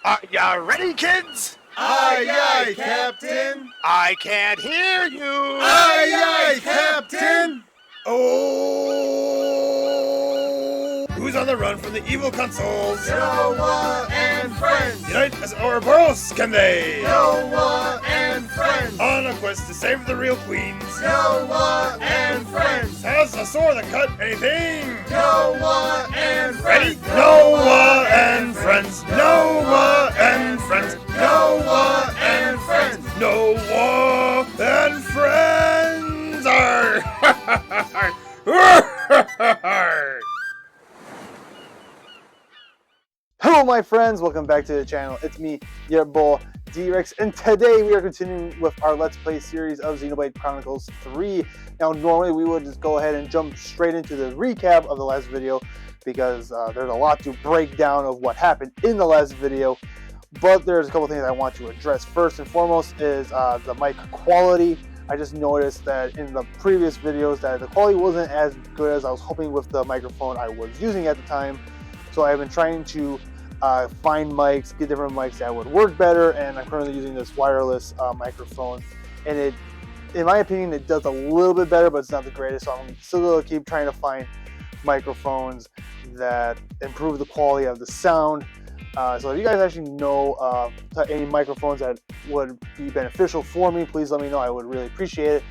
Are ya ready, kids? Aye, aye, Captain! I can't hear you! Aye, aye, Captain! Oh! Who's on the run from the evil consoles? Noah and friends! Unite as Ouroboros can they? Noah and friends! On a quest to save the real queens. Noah and friends! Has a sword that cut anything? Noah and Ready? friends! Noah and friends! Noah and friends! Noah and friends! Noah and friends are. Hello my friends, welcome back to the channel. It's me, your boy D-Rex, and today we are continuing with our Let's Play series of Xenoblade Chronicles 3. Now normally we would just go ahead and jump straight into the recap of the last video because there's a lot to break down of what happened in the last video. But there's a couple things I want to address. First and foremost is the mic quality. I just noticed that in the previous videos that the quality wasn't as good as I was hoping with the microphone I was using at the time. So I've been trying to find mics, get different mics that would work better, and I'm currently using this wireless microphone. And it, in my opinion, it does a little bit better, but it's not the greatest. So I'm still going to keep trying to find microphones that improve the quality of the sound. So if you guys actually know any microphones that would be beneficial for me, please let me know. I would really appreciate it.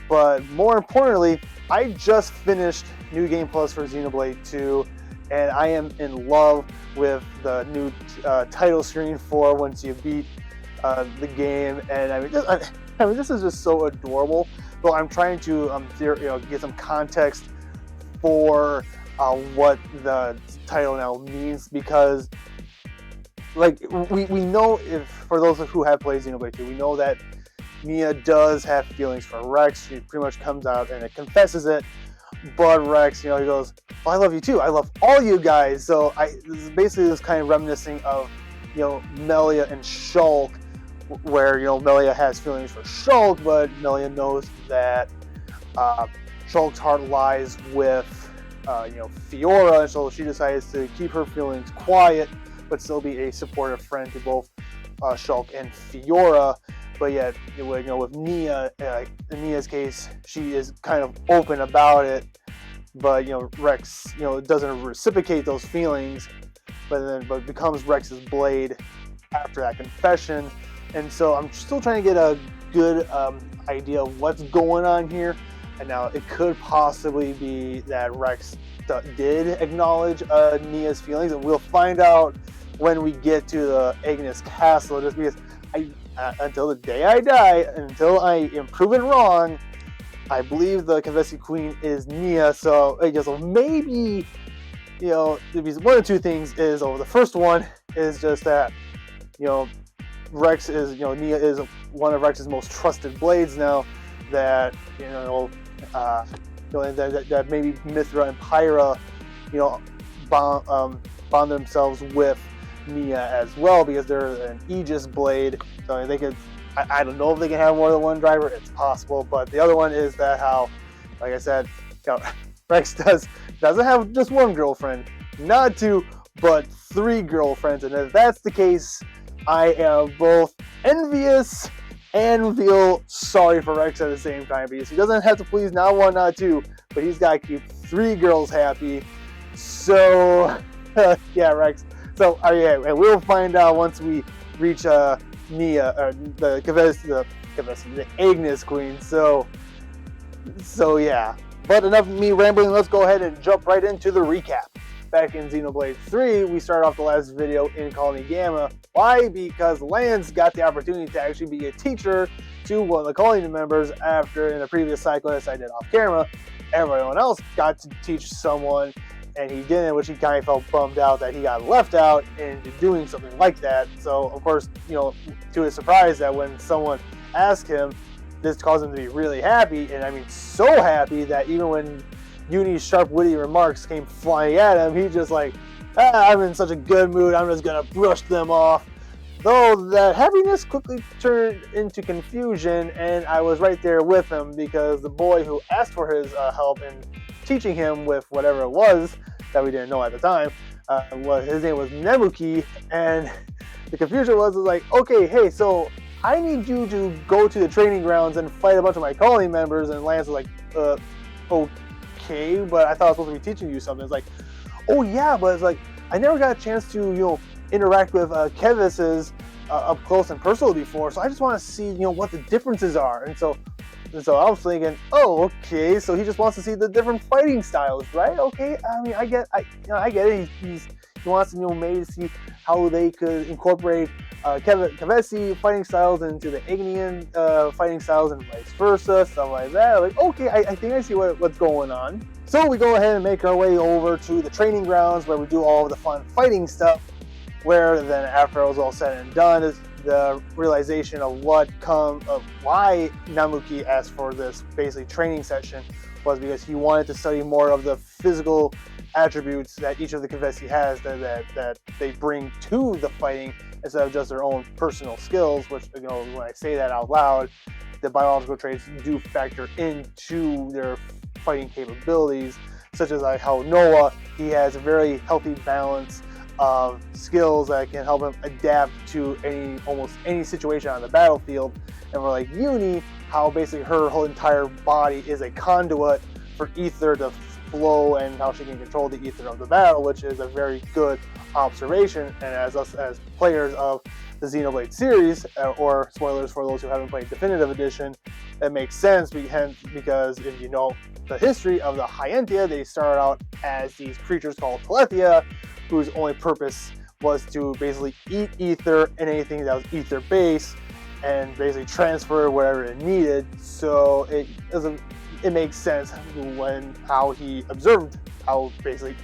But more importantly, I just finished New Game Plus for Xenoblade 2, and I am in love with the new title screen for once you beat the game. And I mean, this is just so adorable. So I'm trying to get some context for what the title now means, because like we know, if for those who have played Xenoblade 2, we know that Mia does have feelings for Rex. She pretty much comes out and it confesses it. But Rex, he goes, "Well, I love you too. I love all you guys." So this is basically this kind of reminiscing of, Melia and Shulk, where Melia has feelings for Shulk, but Melia knows that Shulk's heart lies with Fiora, and so she decides to keep her feelings quiet, but still be a supportive friend to both Shulk and Fiora. But yet, with Nia, in Nia's case, she is kind of open about it. But Rex, doesn't reciprocate those feelings, but becomes Rex's blade after that confession. And so I'm still trying to get a good idea of what's going on here. And now it could possibly be that Rex did acknowledge Nia's feelings, and we'll find out when we get to the Agnus Castle. Just because until the day I die, until I am proven wrong, I believe the confessing queen is Nia. So I guess maybe, one of two things is, the first one is just that, Rex is, Nia is one of Rex's most trusted blades now, that, that maybe Mithra and Pyra, bond themselves with Nia as well, because they're an Aegis blade. So they could, I don't know if they can have more than one driver. It's possible. But the other one is that how, like I said, Rex doesn't have just one girlfriend, not two, but 3 girlfriends. And if that's the case, I am both envious and feel sorry for Rex at the same time, because he doesn't have to please not 1, not 2, but he's got to keep 3 girls happy. So yeah, Rex. So we'll find out once we reach Nia, the Agnus Queen. So yeah. But enough of me rambling. Let's go ahead and jump right into the recap. Back in Xenoblade 3, we start off the last video in Colony Gamma. Why? Because Lance got the opportunity to actually be a teacher to one of the Colony members after, in the previous cycle, as I did off camera, everyone else got to teach someone, and he didn't, which he kind of felt bummed out that he got left out into doing something like that. So, of course, to his surprise, that when someone asked him, this caused him to be really happy, and I mean so happy that even when Uni's sharp, witty remarks came flying at him, he's just like, I'm in such a good mood, I'm just gonna brush them off. Though that happiness quickly turned into confusion, and I was right there with him, because the boy who asked for his help in teaching him with whatever it was that we didn't know at the time, his name was Nemuki, and the confusion was like, okay, hey, so I need you to go to the training grounds and fight a bunch of my colony members. And Lance was like, okay, but I thought I was supposed to be teaching you something. It's like, oh yeah, but it's like, I never got a chance to, interact with Kevis's up close and personal before. So I just want to see, what the differences are. And so I was thinking, oh, okay, so he just wants to see the different fighting styles, right? Okay, I mean, I get it. He wants to, maybe see how they could incorporate Kevesi fighting styles into the Ignian fighting styles and vice versa, stuff like that. Like, okay, I think I see what's going on. So we go ahead and make our way over to the training grounds where we do all of the fun fighting stuff, where then after it was all said and done, is the realization of why Namuki asked for this basically training session was because he wanted to study more of the physical attributes that each of the Kevesi has that they bring to the fighting instead of just their own personal skills, which, when I say that out loud, the biological traits do factor into their fighting capabilities, such as like how Noah, he has a very healthy balance of skills that can help him adapt to almost any situation on the battlefield. And we're like Uni, how basically her whole entire body is a conduit for ether to flow and how she can control the ether of the battle, which is a very good observation. And as us as players of the Xenoblade series, or spoilers for those who haven't played Definitive Edition, that makes sense because if you know the history of the Hyentia, they started out as these creatures called Telethia, whose only purpose was to basically eat ether and anything that was ether based and basically transfer whatever it needed. So it makes sense how he observed how basically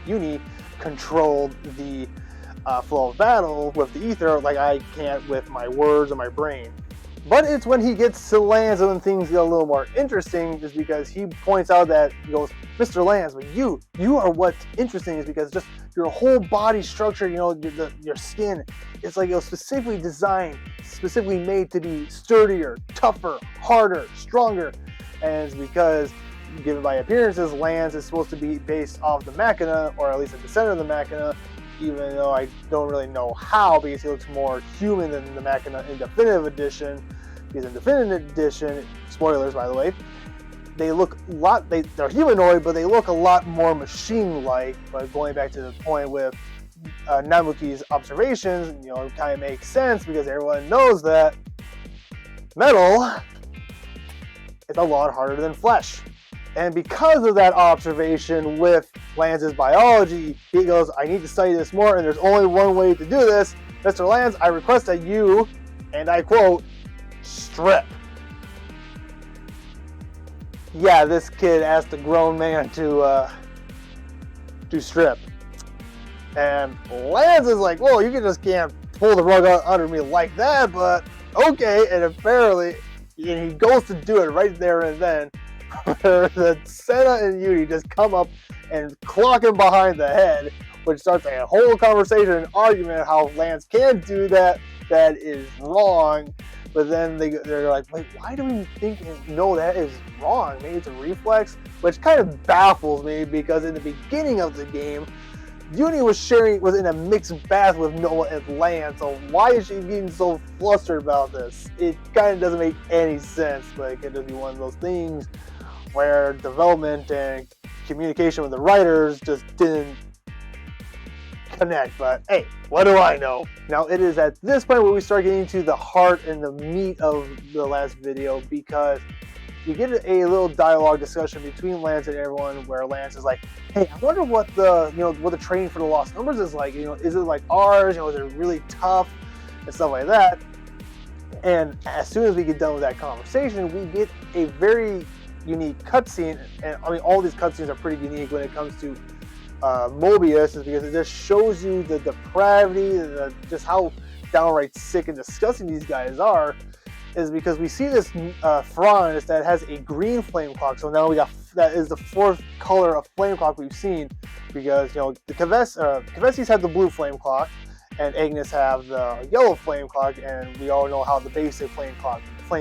Uni controlled the flow of battle with the ether like I can't with my words or my brain. But it's when he gets to Lance when things get a little more interesting, is because he points out that, he goes, Mr. Lance, but you are what's interesting, is because just your whole body structure, your skin, it's like it was specifically designed, specifically made to be sturdier, tougher, harder, stronger. And it's because, given by appearances, Lance is supposed to be based off the Machina, or at least a descendant of the Machina, even though I don't really know how, because he looks more human than the Machina in Definitive Edition. Because in Definitive Edition, spoilers by the way, they're humanoid, but they look a lot more machine-like. But going back to the point with Namuki's observations, it kind of makes sense because everyone knows that metal is a lot harder than flesh. And because of that observation with Lance's biology, he goes, I need to study this more, and there's only one way to do this. Mr. Lance, I request that you, and I quote, strip. Yeah, this kid asked a grown man to strip. And Lance is like, well, you just can't pull the rug out under me like that, but okay. And apparently, he goes to do it right there and then, the Senna and Uni just come up and clock him behind the head, which starts a whole conversation and argument how Lance can't do that is wrong. But then they're like, wait, why do we think that is wrong? Maybe it's a reflex, which kind of baffles me because in the beginning of the game, Uni was in a mixed bath with Noah and Lance, so why is she getting so flustered about this? It kind of doesn't make any sense, but it could just be one of those things where development and communication with the writers just didn't connect. But hey, what do I know? Now it is at this point where we start getting to the heart and the meat of the last video, because you get a little dialogue discussion between Lance and everyone where Lance is like, hey, I wonder what the training for the Lost Numbers is like. Is it like ours? Is it really tough and stuff like that? And as soon as we get done with that conversation, we get a very unique cutscene. And I mean, all these cutscenes are pretty unique when it comes to Mobius, is because it just shows you the depravity, just how downright sick and disgusting these guys are. Is because we see this Franz that has a green flame clock. So now that is the fourth color of flame clock we've seen, because the Kevesis have the blue flame clock, and Agnus have the yellow flame clock, and we all know how the basic flame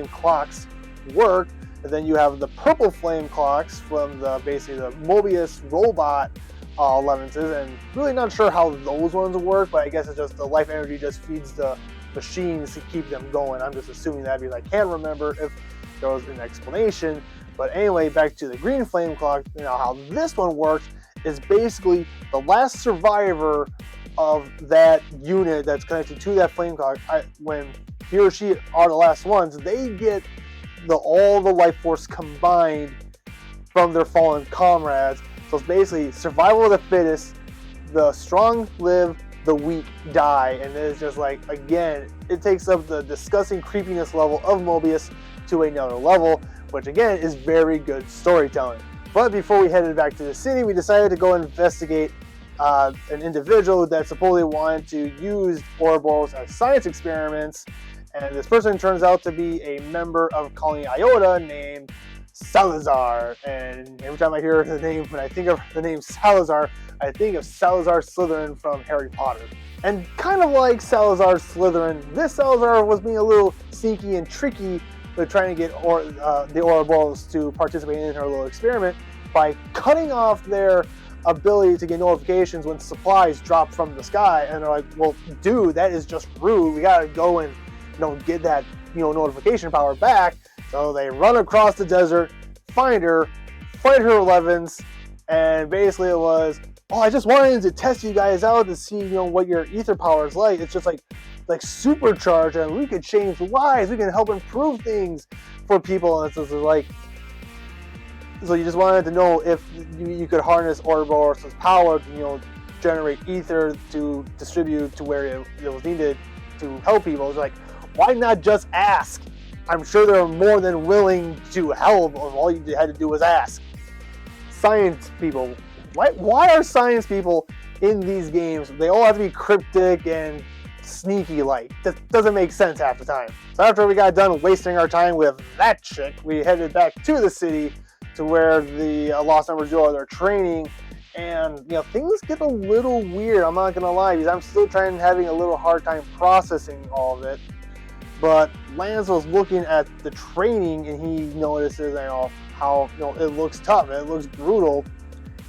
clocks work. And then you have the purple flame clocks from basically the Mobius robot 11s, and really not sure how those ones work, but I guess it's just the life energy just feeds the machines to keep them going. I'm just assuming that because I can't remember if there was an explanation. But anyway, back to the green flame clock. How this one works is basically the last survivor of that unit that's connected to that flame clock. When he or she are the last ones, they get all the life force combined from their fallen comrades. So it's basically survival of the fittest. The strong live, the weak die, and it's just like, again, it takes up the disgusting creepiness level of Mobius to another level, which again is very good storytelling. But before we headed back to the city, we decided to go investigate an individual that supposedly wanted to use Ouroboros as science experiments, and this person turns out to be a member of Colony Iota named Salazar. And every time I hear the name, when I think of the name Salazar, I think of Salazar Slytherin from Harry Potter. And kind of like Salazar Slytherin, this Salazar was being a little sneaky and tricky with trying to get the Ouroboros to participate in her little experiment by cutting off their ability to get notifications when supplies drop from the sky. And they're like, well, dude, that is just rude. We gotta go and get that notification power back. So they run across the desert, find her, fight her 11s, and basically it was, oh, I just wanted to test you guys out to see what your ether power is like. It's just like supercharged, and we could change lives. We can help improve things for people. And it's just like, so you just wanted to know if you could harness Ouroboros' power to generate ether to distribute to where it was needed to help people. It's like, why not just ask? I'm sure they're more than willing to help. All you had to do was ask. Science people. Why are science people in these games? They all have to be cryptic and sneaky like. That doesn't make sense half the time. So after we got done wasting our time with that chick, we headed back to the city to where the Lost Numbers do all their training. And things get a little weird, I'm not gonna lie, because I'm still having a little hard time processing all of it. But Lance was looking at the training, and he notices how it looks tough, it looks brutal,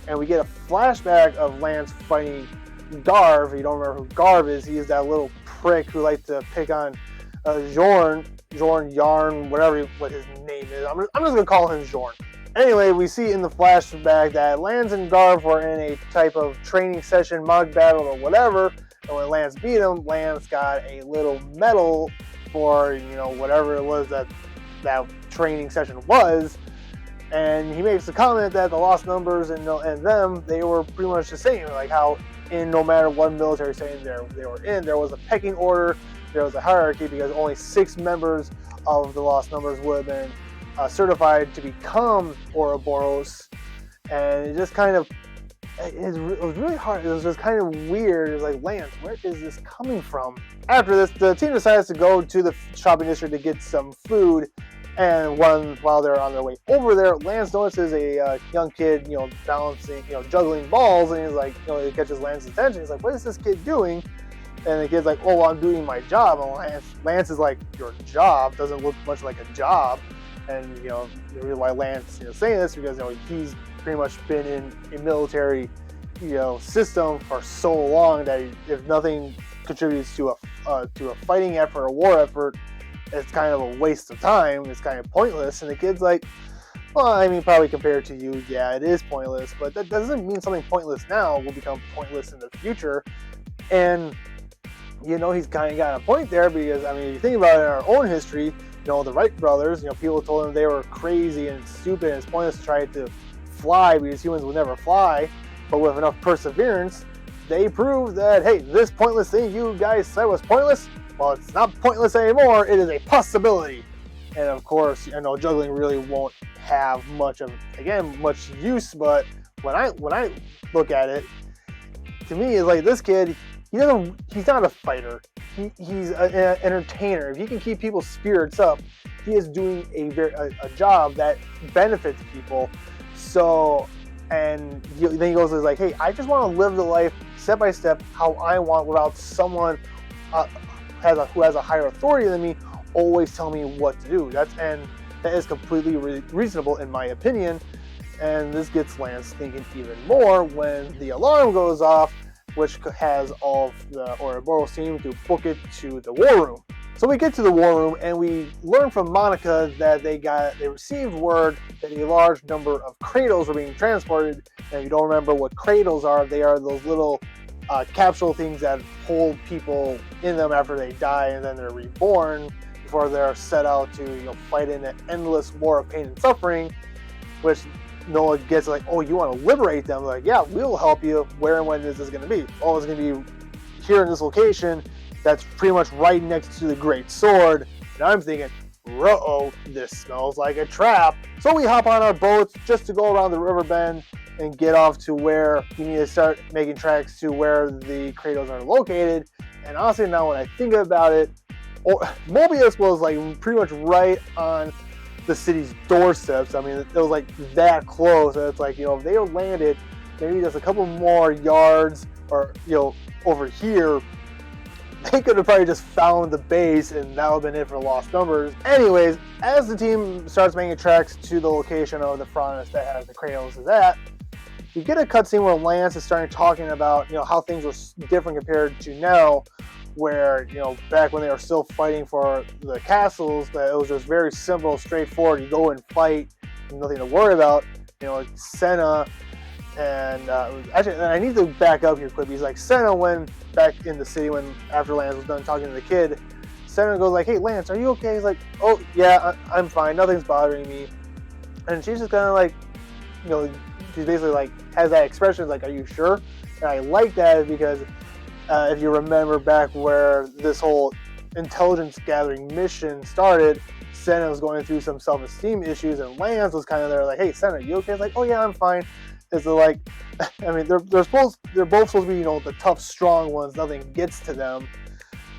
and we get a flashback of Lance fighting Garv. If you don't remember who Garv is, he is that little prick who likes to pick on Jorn, Yarn, what his name is. I'm just gonna call him Jorn. Anyway, we see in the flashback that Lance and Garv were in a type of training session, mock battle or whatever, and when Lance beat him, Lance got a little medal for whatever it was that training session was, and he makes the comment that the Lost Numbers and them, they were pretty much the same, like how in no matter what military setting they were in, there was a pecking order, there was a hierarchy, because only 6 members of the Lost Numbers would have been certified to become Ouroboros, and it just kind of, it was really hard. It was just kind of weird. It was like, Lance, where is this coming from? After this, the team decides to go to the shopping district to get some food, and while they're on their way over there, Lance notices a young kid, balancing, juggling balls, and he's like, it catches Lance's attention. He's like, what is this kid doing? And the kid's like, oh, well, I'm doing my job. And Lance is like, your job doesn't look much like a job. And the reason why Lance saying this because he's pretty much been in a military system for so long that if nothing contributes to a fighting effort, a war effort, it's kind of a waste of time. It's kind of pointless. And the kid's like, well, I mean, probably compared to you, yeah, it is pointless, but that doesn't mean something pointless now will become pointless in the future. And he's kind of got a point there, because I mean, if you think about it in our own history, the Wright brothers, people told them they were crazy and stupid and it's pointless to try to fly because humans would never fly. But with enough perseverance, they proved that, hey, this pointless thing you guys said was pointless, well, it's not pointless anymore, it is a possibility. And of course, juggling really won't have much use, but when I look at it, to me, it's like this kid, he's not a fighter. He's an entertainer. If he can keep people's spirits up, he is doing a job that benefits people. So, and then he goes, like, hey, I just want to live the life step by step how I want, without someone who has a higher authority than me always telling me what to do. That is completely reasonable in my opinion. And this gets Lance thinking even more when the alarm goes off, which has all of the Ouroboros team to book it to the war room. So we get to the war room and we learn from Monica that they received word that a large number of cradles were being transported. And if you don't remember what cradles are, they are those little capsule things that hold people in them after they die and then they're reborn before they're set out to fight in an endless war of pain and suffering, which Noah gets like, oh, you want to liberate them? Like, yeah, we'll help you. Where and when is this going to be? Oh, it's going to be here in this location that's pretty much right next to the Great Sword. And I'm thinking, uh-oh, this smells like a trap. So we hop on our boats just to go around the river bend and get off to where you need to start making tracks to where the cradles are located. And honestly, now when I think about it, Mobius was like pretty much right on the city's doorsteps. I mean, it was like that close. And it's like, if they landed maybe just a couple more yards or, over here, they could have probably just found the base and that would have been it for lost numbers. Anyways, as the team starts making tracks to the location of the frontis that has the cradles is at, you get a cutscene where Lance is starting talking about, how things were different compared to now, where, back when they were still fighting for the castles, that it was just very simple, straightforward. You go and fight, nothing to worry about. Like Senna and actually, I need to back up here quick because like Senna, when back in the city, after Lance was done talking to the kid, Senna goes like, "Hey Lance, are you okay?" He's like, "Oh yeah, I'm fine. Nothing's bothering me." And she's just kind of like, she's basically like has that expression like, "Are you sure?" And I like that because if you remember back where this whole intelligence gathering mission started, Senna was going through some self-esteem issues, and Lance was kind of there like, "Hey Senna, you okay?" It's like, "Oh yeah, I'm fine." It's like, I mean, they're both supposed to be, the tough, strong ones. Nothing gets to them,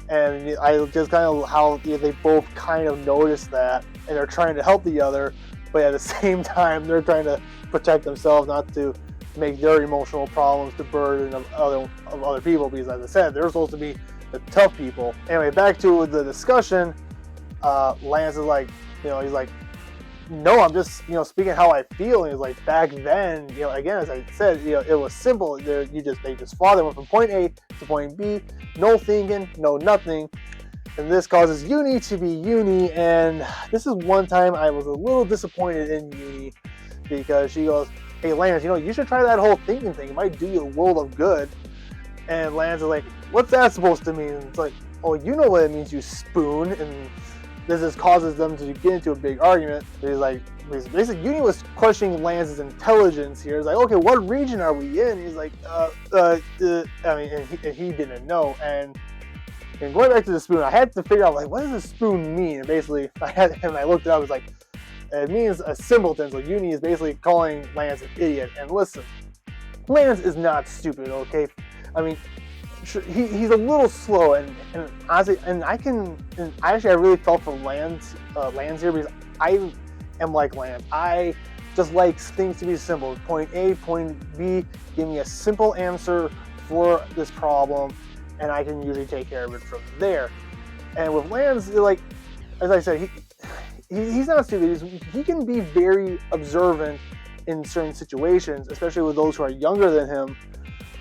and I just kind of how they both kind of notice that, and they're trying to help the other, but at the same time, they're trying to protect themselves, not to make their emotional problems the burden of other people. Because, as I said, they're supposed to be the tough people. Anyway, back to the discussion. Lance is like, he's like, "No, I'm just, speaking how I feel." And he's like, back then, again, as I said, it was simple. They just fought. They went from point A to point B, no thinking, no nothing. And this causes Uni to be Uni. And this is one time I was a little disappointed in Uni because she goes, "Hey Lance, you should try that whole thinking thing. It might do you a world of good." And Lance is like, "What's that supposed to mean?" And it's like, "Oh, you know what it means, you spoon." And this just causes them to get into a big argument. He's like, basically, Uni was questioning Lance's intelligence here. He's like, "Okay, what region are we in?" He's like, and he didn't know. And going back to the spoon, I had to figure out, like, what does the spoon mean? And basically, I looked it up. It was like, it means a simpleton. So Uni is basically calling Lance an idiot. And listen, Lance is not stupid, okay? I mean, he's a little slow, and honestly, I really felt for Lance here because I am like Lance. I just like things to be simple. Point A, point B. Give me a simple answer for this problem, and I can usually take care of it from there. And with Lance, like, as I said, he's not stupid. He can be very observant in certain situations, especially with those who are younger than him,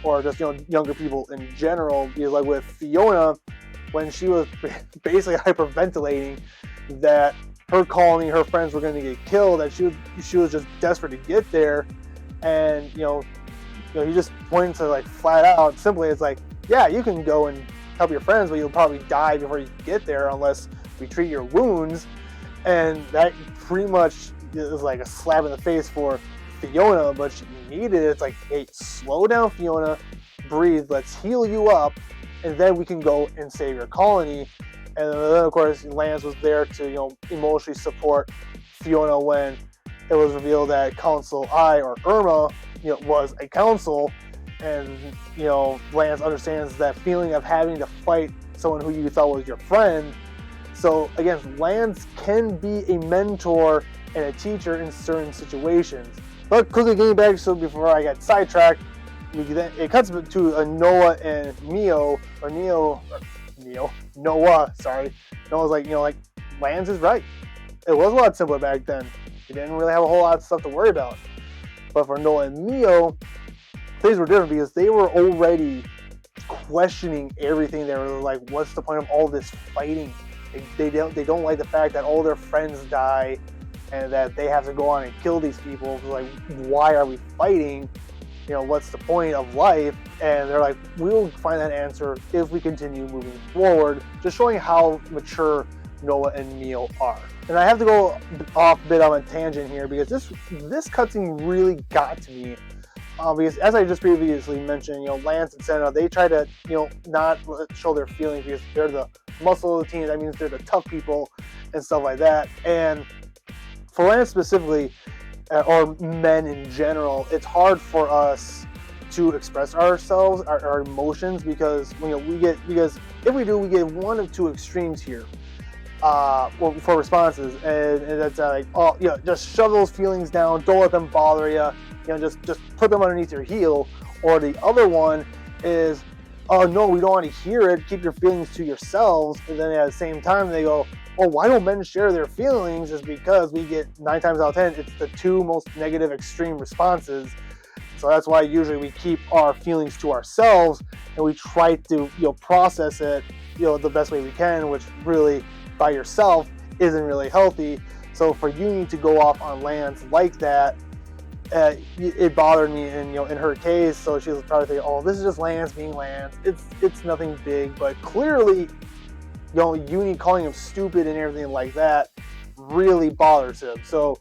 or just younger people in general. Because like with Fiona, when she was basically hyperventilating that her colony, her friends were going to get killed, that she was just desperate to get there, and he just pointed to like flat out simply, it's like, yeah, you can go and help your friends, but you'll probably die before you get there unless we treat your wounds. And that pretty much is like a slap in the face for Fiona, but she needed it. It's like, hey, slow down, Fiona, breathe, let's heal you up, and then we can go and save your colony. And then, of course, Lance was there to, emotionally support Fiona when it was revealed that Council I, or Irma, was a council, and, Lance understands that feeling of having to fight someone who you thought was your friend. So, again, Lance can be a mentor and a teacher in certain situations. But quickly getting back, so before I got sidetracked, it cuts to a Noah and Noah, sorry. Noah's like, Lance is right. It was a lot simpler back then. You didn't really have a whole lot of stuff to worry about. But for Noah and Mio, things were different because they were already questioning everything. They were like, what's the point of all this fighting? They don't like the fact that all their friends die and that they have to go on and kill these people. Like, why are we fighting? You know, what's the point of life? And they're like, we'll find that answer if we continue moving forward. Just showing how mature Noah and Mio are. And I have to go off a bit on a tangent here because this cutscene really got to me. Because as I just previously mentioned, you know, Lance and Senna, they try to, you know, not show their feelings because they're the muscle of the team. That means they're the tough people and stuff like that. And for Lance specifically, or men in general, it's hard for us to express ourselves, our emotions, because you know because if we do, we get one of two extremes here for responses, and that's like, oh yeah, just shove those feelings down, don't let them bother you, you know, just put them underneath your heel. Or the other one is, oh no, we don't want to hear it, keep your feelings to yourselves. And then at the same time they go, oh, why don't men share their feelings? Is because we get 9 times out of 10, it's the two most negative extreme responses. So that's why usually we keep our feelings to ourselves and we try to, you know, process it, you know, the best way we can, which really by yourself isn't really healthy. So for Uni to go off on Lance like that, it bothered me, and you know, in her case, so she was probably thinking, oh, this is just Lance being Lance. It's nothing big, but clearly, you know, Uni calling him stupid and everything like that really bothers him. So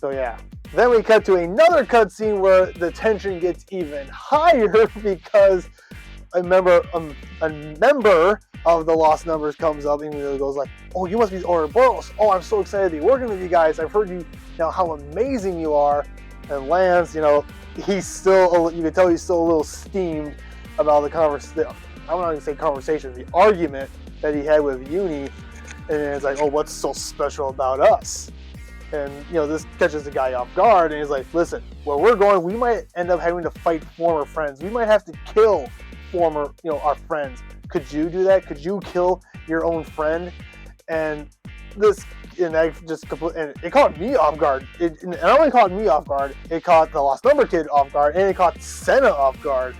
yeah. Then we cut to another cutscene where the tension gets even higher because a member of the Lost Numbers comes up and goes like, oh, you must be Ouroboros. Oh, I'm so excited to be working with you guys. I've heard you know how amazing you are. And Lance, you know, he's still, you can tell he's still a little steamed about the conversation. I'm not going to say conversation, the argument that he had with Uni. And it's like, oh, what's so special about us? And, you know, this catches the guy off guard, and he's like, listen, where we're going, we might end up having to fight former friends. We might have to kill former, you know, our friends. Could you do that? Could you kill your own friend? And I just and it caught me off guard. It not only caught me off guard, it caught the Lost Number Kid off guard, and it caught Senna off guard.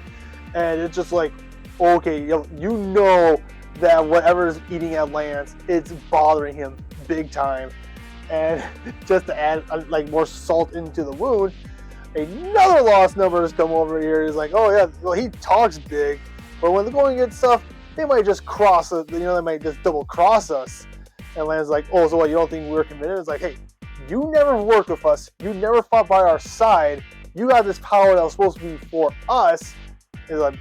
And it's just like, okay, you know that whatever's eating at Lance, it's bothering him big time. And just to add like more salt into the wound, another Lost Numbers come over here. He's like, oh yeah, well, he talks big, but when they're going to get stuff, they might just cross us. You know, they might just double cross us. And Lan's like, oh, so what? You don't think we're committed? It's like, hey, you never worked with us. You never fought by our side. You got this power that was supposed to be for us. He's like,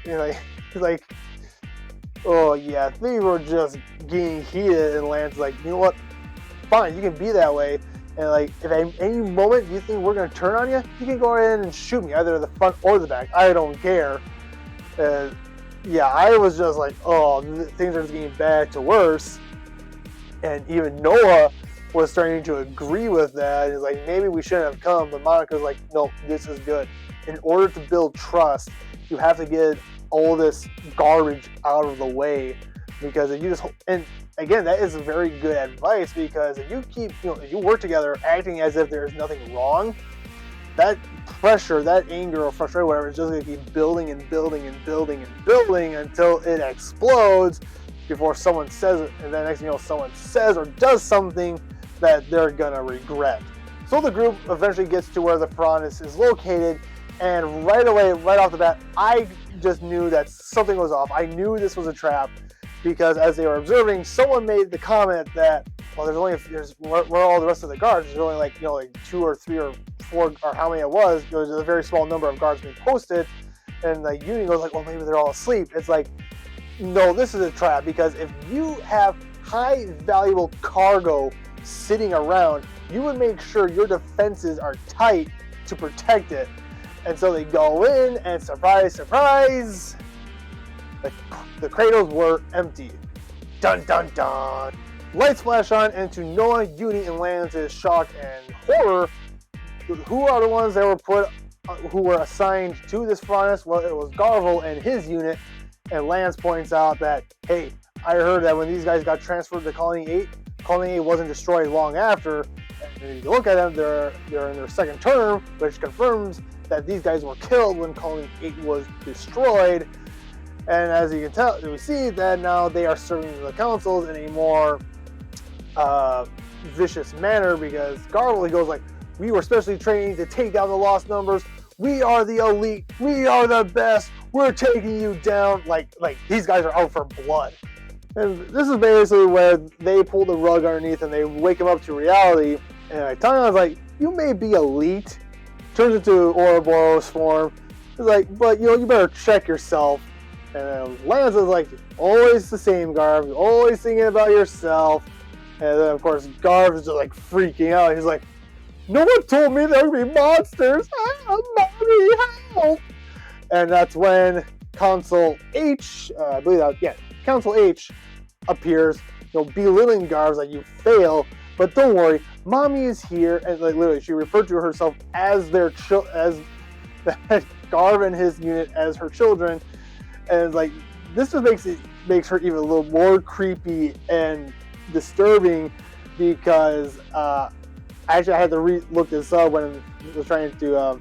oh yeah, things were just getting heated. And Lan's like, you know what? Fine, you can be that way. And like, if at any moment you think we're gonna turn on you, you can go ahead and shoot me, either the front or the back. I don't care. Yeah, I was just like, oh, things are just getting bad to worse. And even Noah was starting to agree with that. He's like, maybe we shouldn't have come. But Monica's like, no, this is good. In order to build trust, you have to get all this garbage out of the way. Because if you just, and again, that is very good advice, because if you keep, you know, if you work together acting as if there's nothing wrong, that pressure, that anger or frustration, whatever, is just going to keep building and building and building and building until it explodes before someone says it. And then next thing you know, someone says or does something that they're going to regret. So the group eventually gets to where the Pharaonis is located, and right away, right off the bat, I just knew that something was off. I knew this was a trap. Because as they were observing, someone made the comment that, well, where all the rest of the guards, there's only like, you know, like 2 or 3 or 4, or how many it was. There was a very small number of guards being posted, and the Union goes like, well, maybe they're all asleep. It's like, no, this is a trap, because if you have high valuable cargo sitting around, you would make sure your defenses are tight to protect it. And so they go in, and surprise, surprise, the cradles were empty. Dun dun dun. Lights flash on, and to Noah, Uni, and Lance's shock and horror, who are the ones that were who were assigned to this Pharaonis? Well, it was Garvel and his unit. And Lance points out that, hey, I heard that when these guys got transferred to Colony 8, Colony 8 wasn't destroyed long after, And if you look at them, they're in their second term, which confirms that these guys were killed when Colony 8 was destroyed. And as you can tell, we see that now they are serving the councils in a more vicious manner, because Garvel, he goes like, we were specially trained to take down the lost numbers. We are the elite. We are the best. We're taking you down. Like these guys are out for blood. And this is basically where they pull the rug underneath and they wake him up to reality. And Tanya's like, you may be elite. Turns into Ouroboros form. He's like, but you better check yourself. And Lance is like, always the same, Garv. Always thinking about yourself. And then, of course, Garv is just like freaking out. He's like, no one told me there would be monsters. Mommy, help! And that's when Council H, I believe that, yeah, Council H appears, belittling Garv's like, you fail, but don't worry, Mommy is here. And like literally, she referred to herself as as Garv and his unit as her children. And like, this just makes her even a little more creepy and disturbing, because actually I had to look this up when I was trying to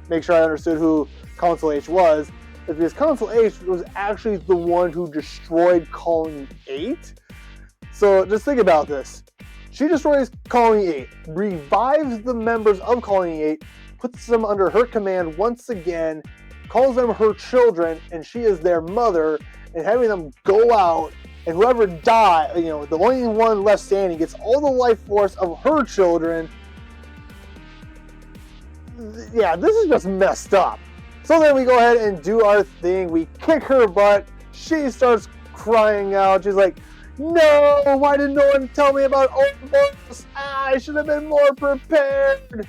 make sure I understood who Council H was. Because Council H was actually the one who destroyed Colony 8. So just think about this. She destroys Colony 8, revives the members of Colony 8, puts them under her command once again, calls them her children, and she is their mother, and having them go out, and whoever dies, the only one left standing gets all the life force of her children. Yeah, this is just messed up. So then we go ahead and do our thing. We kick her butt. She starts crying out. She's like, no, why did no one tell me about Ouroboros? I should have been more prepared.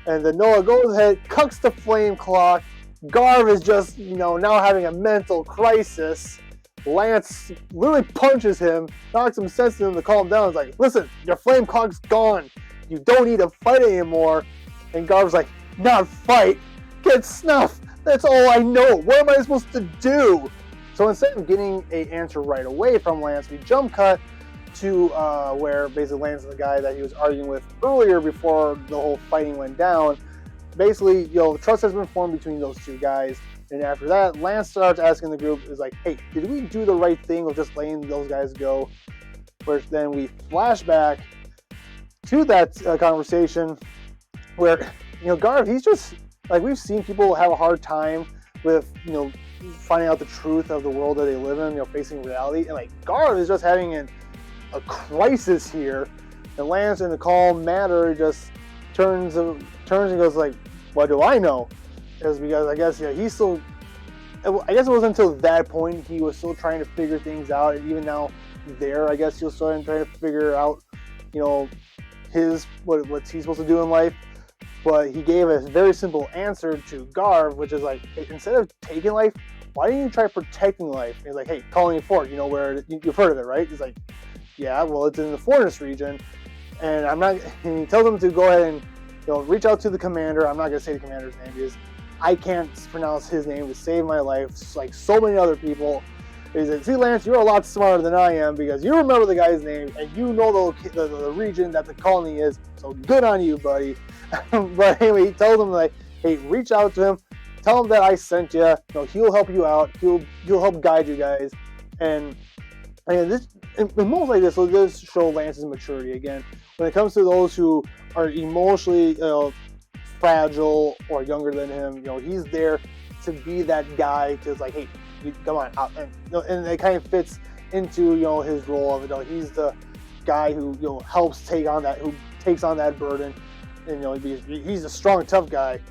And then Noah goes ahead, cucks the flame clock. Garv is just, now having a mental crisis. Lance literally punches him, knocks him sense to him to calm down. He's like, listen, your flame clock's gone. You don't need to fight anymore. And Garv's like, not fight, get snuff. That's all I know. What am I supposed to do? So instead of getting an answer right away from Lance, we jump cut to where basically Lance is the guy that he was arguing with earlier before the whole fighting went down. Basically, trust has been formed between those two guys. And after that, Lance starts asking the group, is like, hey, did we do the right thing with just letting those guys go? Which then we flash back to that conversation where, Garv, he's just, like, we've seen people have a hard time with, finding out the truth of the world that they live in, facing reality. And, like, Garv is just having a crisis here. And Lance, in a calm manner, just turns and goes, like, what do I know? Because I guess, he's still, I guess it wasn't until that point he was still trying to figure things out. And even now, I guess he was still trying to figure out, what's he supposed to do in life. But he gave a very simple answer to Garv, which is like, hey, instead of taking life, why didn't you try protecting life? And he's like, hey, Colony 4, where you've heard of it, right? He's like, yeah, well, it's in the Forest region. And he tells him to go ahead and, reach out to the commander. I'm not going to say the commander's name because I can't pronounce his name to save my life, like so many other people. He said, see, Lance, you're a lot smarter than I am because you remember the guy's name and you know the region that the colony is. So good on you, buddy. But anyway, he tells him, like, hey, reach out to him. Tell him that I sent you. He'll help you out. He'll help guide you guys. And most like this will just show Lance's maturity again. When it comes to those who are emotionally fragile or younger than him, he's there to be that guy. Because like, hey, come on, and it kind of fits into his role of it. He's the guy who helps take on that, who takes on that burden, and he's a strong, tough guy.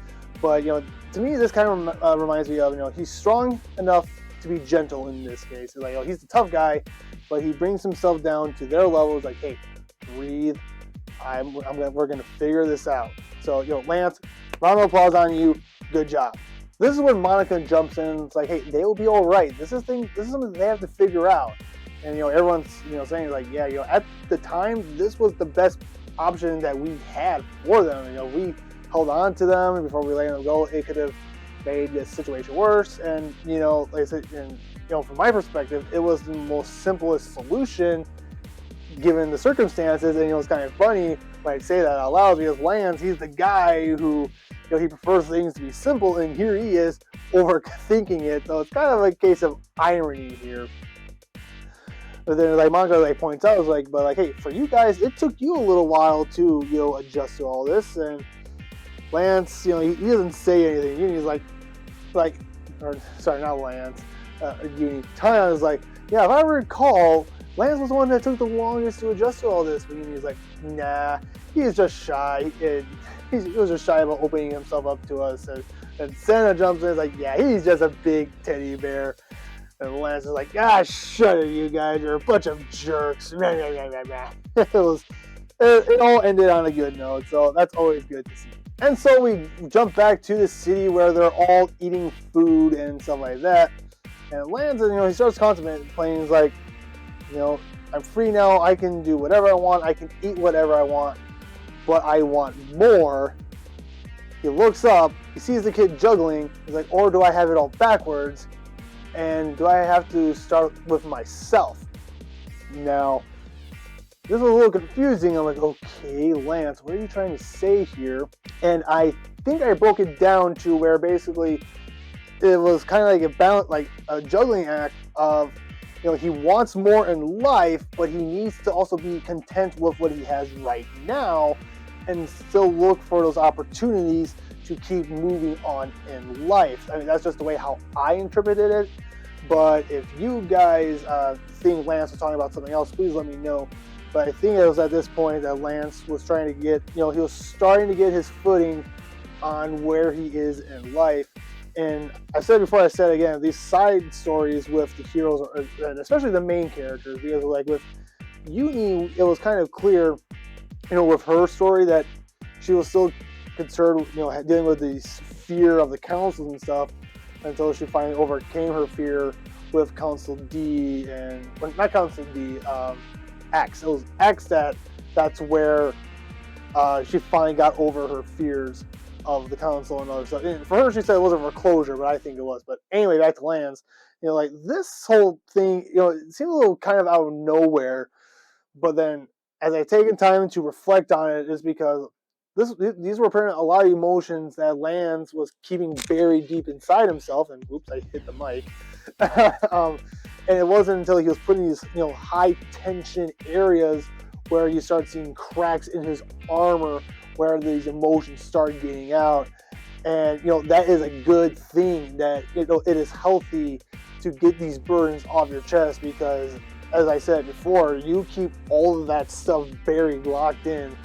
But to me, this kind of reminds me of he's strong enough to be gentle in this case. Like he's the tough guy, but he brings himself down to their level. It's like, hey, breathe. We're gonna figure this out. So Lance, round of applause on you. Good job. This is when Monica jumps in. It's like, hey, they will be all right. This is something they have to figure out. And everyone's saying like, yeah, at the time this was the best option that we had for them. We held on to them before we let them go. It could have made the situation worse. And like I said, from my perspective, it was the most simplest solution given the circumstances. And it's kind of funny I say that out loud because Lance, he's the guy who, he prefers things to be simple, and here he is overthinking it. So it's kind of a case of irony here. But then, like Monica, points out, but hey, for you guys, it took you a little while to, adjust to all this. And Lance, he doesn't say anything. Uni's sorry, not Lance. Uni. Tyon is yeah, if I recall, Lance was the one that took the longest to adjust to all this. But Uni's nah, he's just shy. He was just shy about opening himself up to us. And Senna jumps in and is yeah, he's just a big teddy bear. And Lance is shut it, you guys. You're a bunch of jerks. It all ended on a good note, so that's always good to see. And so we jump back to the city where they're all eating food and stuff like that. And Lance, he starts contemplating. He's I'm free now. I can do whatever I want. I can eat whatever I want. But I want more. He looks up. He sees the kid juggling. He's or do I have it all backwards? And do I have to start with myself? Now, this was a little confusing. I'm okay, Lance, what are you trying to say here? And I think I broke it down to where basically it was kind of a balance, a juggling act of, he wants more in life, but he needs to also be content with what he has right now and still look for those opportunities to keep moving on in life. I mean, that's just the way how I interpreted it. But if you guys think Lance was talking about something else, please let me know. But I think it was at this point that Lance was trying to get, he was starting to get his footing on where he is in life. And I said before, I said again, these side stories with the heroes, and especially the main characters, because with Uni, it was kind of clear, with her story that she was still concerned, dealing with the fear of the councils and stuff until she finally overcame her fear with Council D and, well, not Council D, X. It was X that's where she finally got over her fears of the council and other stuff. And for her, she said it wasn't for closure, but I think it was. But anyway, back to Lance. This whole thing, it seemed a little kind of out of nowhere. But then, as I've taken time to reflect on it, is because these were apparently a lot of emotions that Lance was keeping buried deep inside himself. And oops, I hit the mic. And it wasn't until he was put in these, high tension areas where you start seeing cracks in his armor, where these emotions start getting out. And, that is a good thing, that, it is healthy to get these burdens off your chest, because, as I said before, you keep all of that stuff buried, locked in.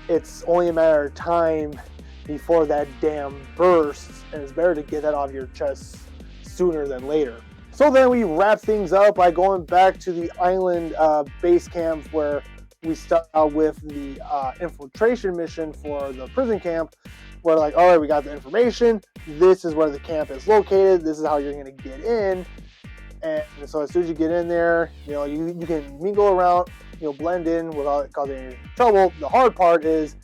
It's only a matter of time before that dam bursts, and it's better to get that off your chest sooner than later. So then we wrap things up by going back to the island base camp, where we start out with the infiltration mission for the prison camp. We're all right, we got the information. This is where the camp is located. This is how you're going to get in. And so as soon as you get in there, you can mingle around, blend in without causing any trouble. The hard part is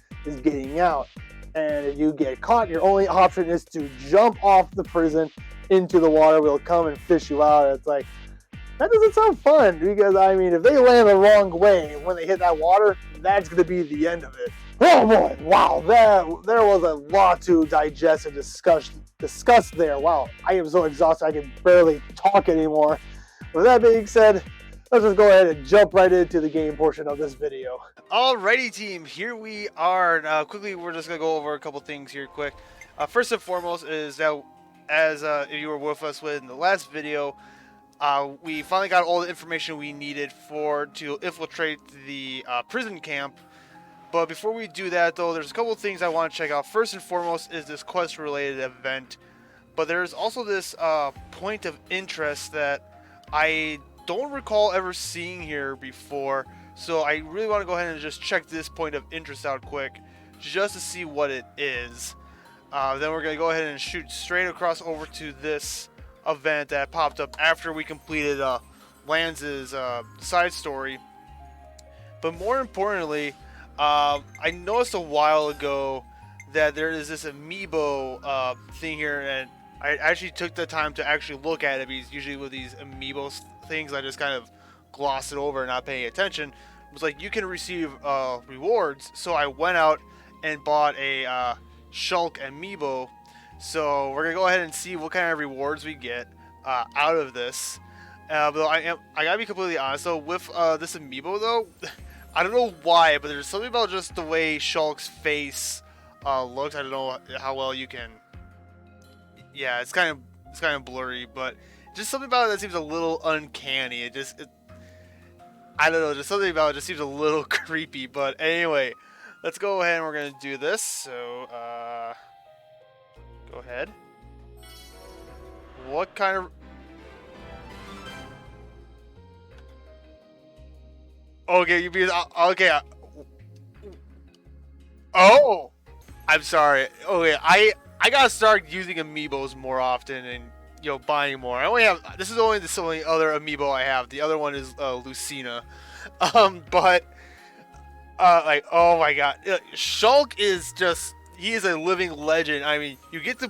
getting out. And if you get caught, your only option is to jump off the prison into the water. We'll come and fish you out. It's that doesn't sound fun, because, if they land the wrong way when they hit that water, that's going to be the end of it. Oh boy, wow, there was a lot to digest and discuss there. Wow, I am so exhausted I can barely talk anymore. With that being said, let's just go ahead and jump right into the game portion of this video. Alrighty, team, here we are. Now, quickly, we're just going to go over a couple things here quick. First and foremost is that, as if you were with us in the last video, we finally got all the information we needed to infiltrate the prison camp. But before we do that, though, there's a couple of things I want to check out. First and foremost is this quest-related event. But there's also this point of interest that I don't recall ever seeing here before. So I really want to go ahead and just check this point of interest out quick, just to see what it is. Then we're going to go ahead and shoot straight across over to this event that popped up after we completed Lance's side story. But more importantly, I noticed a while ago that there is this amiibo thing here, and I actually took the time to actually look at it, because usually with these amiibo things I just kind of gloss it over and not paying attention. was like, you can receive rewards. So I went out and bought a Shulk amiibo. So we're gonna go ahead and see what kind of rewards we get out of this. But I gotta be completely honest though, with this amiibo though, I don't know why, but there's something about just the way Shulk's face looks. I don't know how well you can. Yeah, it's kind of blurry, but just something about it that seems a little uncanny. I don't know, just something about it just seems a little creepy. But anyway, let's go ahead and we're gonna do this. So go ahead. What kind of? Okay, you be okay. Oh, I'm sorry. Okay, I gotta start using amiibos more often and buying more. I only have this is only the only other amiibo I have. The other one is Lucina, but like oh my god, Shulk is he is a living legend. I mean, you get to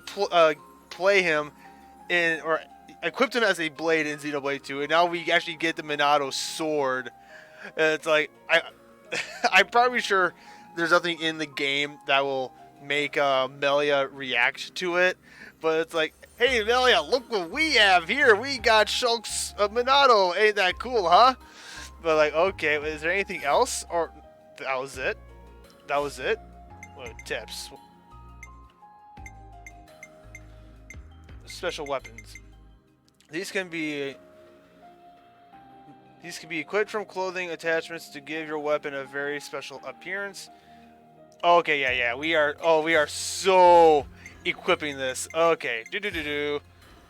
play him or equipped him as a blade in Xenoblade 2, and now we actually get the Minato sword. It's like I'm probably sure there's nothing in the game that will make Melia react to it, but it's like, hey Melia, look what we have here. We got Shulk's Minato. Ain't that cool, huh? But like, okay, is there anything else, or that was it? That was it? What tips? Special weapons. These can be equipped from clothing attachments to give your weapon a very special appearance. Okay, yeah. We are so equipping this. Okay.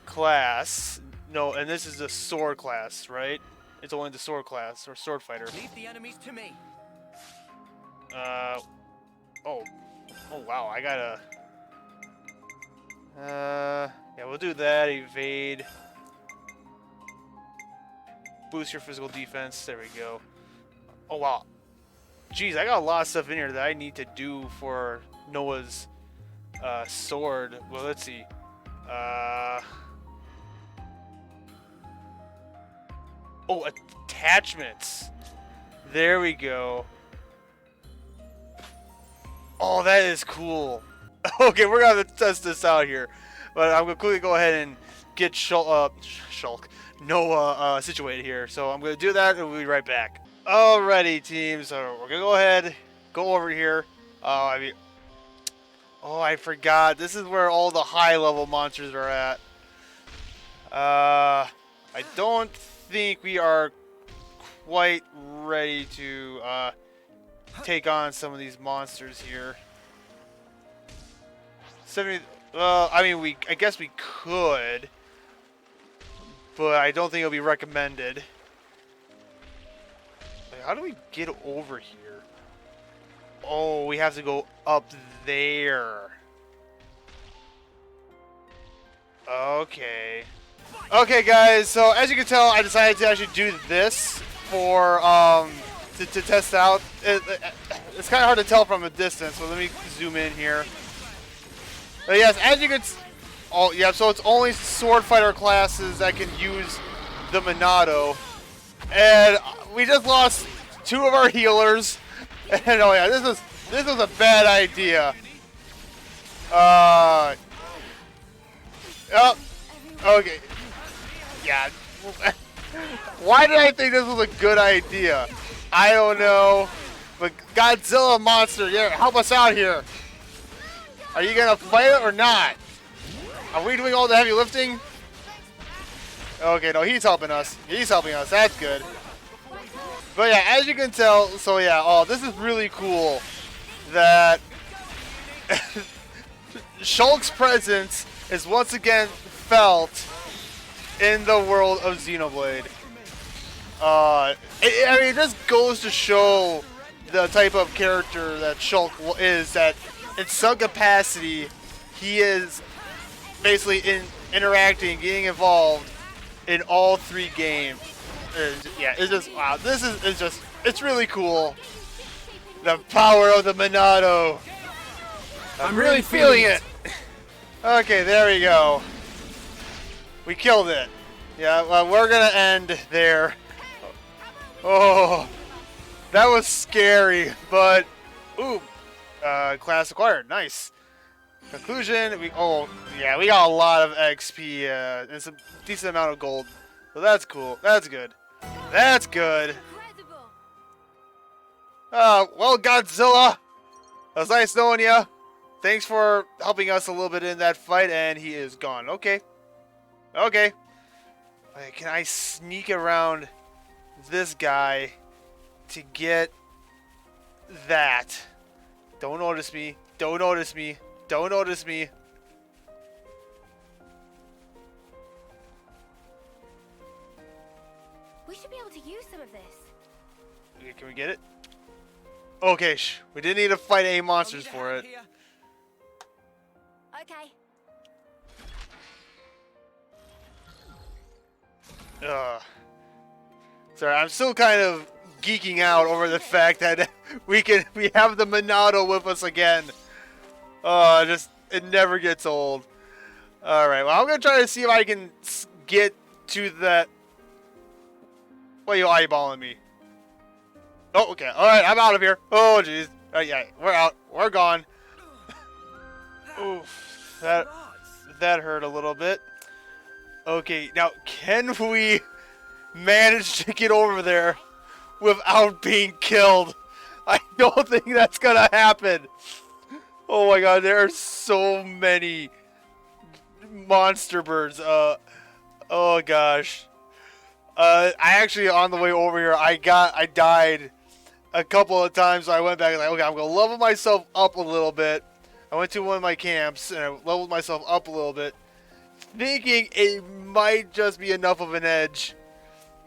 Class. No, and this is the sword class, right? It's only the sword class or sword fighter. Leave the enemies to me. Oh wow, I gotta yeah, we'll do that. Evade. Boost your physical defense. There we go. Oh wow. Jeez, I got a lot of stuff in here that I need to do for Noah's sword. Well, let's see. Oh, attachments. There we go. Oh, that is cool. Okay, we're gonna test this out here, but I'm gonna quickly go ahead and get Noah situated here. So I'm gonna do that, and we'll be right back. Alrighty, team. So we're gonna go ahead, go over here. I forgot. This is where all the high-level monsters are at. I don't think we are quite ready to take on some of these monsters here. 70. Well, I mean, I guess we could, but I don't think it'll be recommended. Like, how do we get over here? Oh, we have to go up there. Okay. Okay, guys. So as you can tell, I decided to actually do this for to test out. It's kind of hard to tell from a distance, so let me zoom in here. But yes, as you can. Oh yeah, so it's only sword fighter classes that can use the Minato, and we just lost 2 of our healers. And oh yeah, this was a bad idea. Oh, okay. Yeah. Why did I think this was a good idea? I don't know. But Godzilla monster, yeah, help us out here. Are you gonna fight it or not? Are we doing all the heavy lifting? Okay, no, he's helping us. He's helping us. That's good. But yeah, as you can tell, so yeah, oh, this is really cool that Shulk's presence is once again felt in the world of Xenoblade. I mean, it just goes to show the type of character that Shulk is, that in some capacity, he is basically interacting, getting involved in all 3 games. Yeah, it's just, wow, it's really cool. The power of the Minato. I'm really feeling it. Okay, there we go. We killed it. Yeah, well, we're gonna end there. Oh. That was scary, but ooh, class acquired. Nice. Conclusion. We yeah, we got a lot of XP and some decent amount of gold. So that's cool. That's good. That's good. Well, Godzilla, it was nice knowing you. Thanks for helping us a little bit in that fight, and he is gone. Okay. Okay. Wait, can I sneak around this guy to get that? Don't notice me. Don't notice me. Don't notice me. We should be able to use some of this. Okay, can we get it? Okay, we didn't need to fight any monsters for it. Okay. Sorry, I'm still kind of geeking out over the fact that we have the Monado with us again. It never gets old. All right, well, I'm gonna try to see if I can get to that. Why are you eyeballing me? Oh, okay. All right, I'm out of here. Oh, jeez. Yeah, we're out. We're gone. Oof, that hurt a little bit. Okay, now can we manage to get over there without being killed? I don't think that's gonna happen. Oh my god, there are so many monster birds. Oh gosh. I actually, on the way over here, I died a couple of times, so I went back and like, okay, I'm gonna level myself up a little bit. I went to one of my camps and I leveled myself up a little bit, thinking it might just be enough of an edge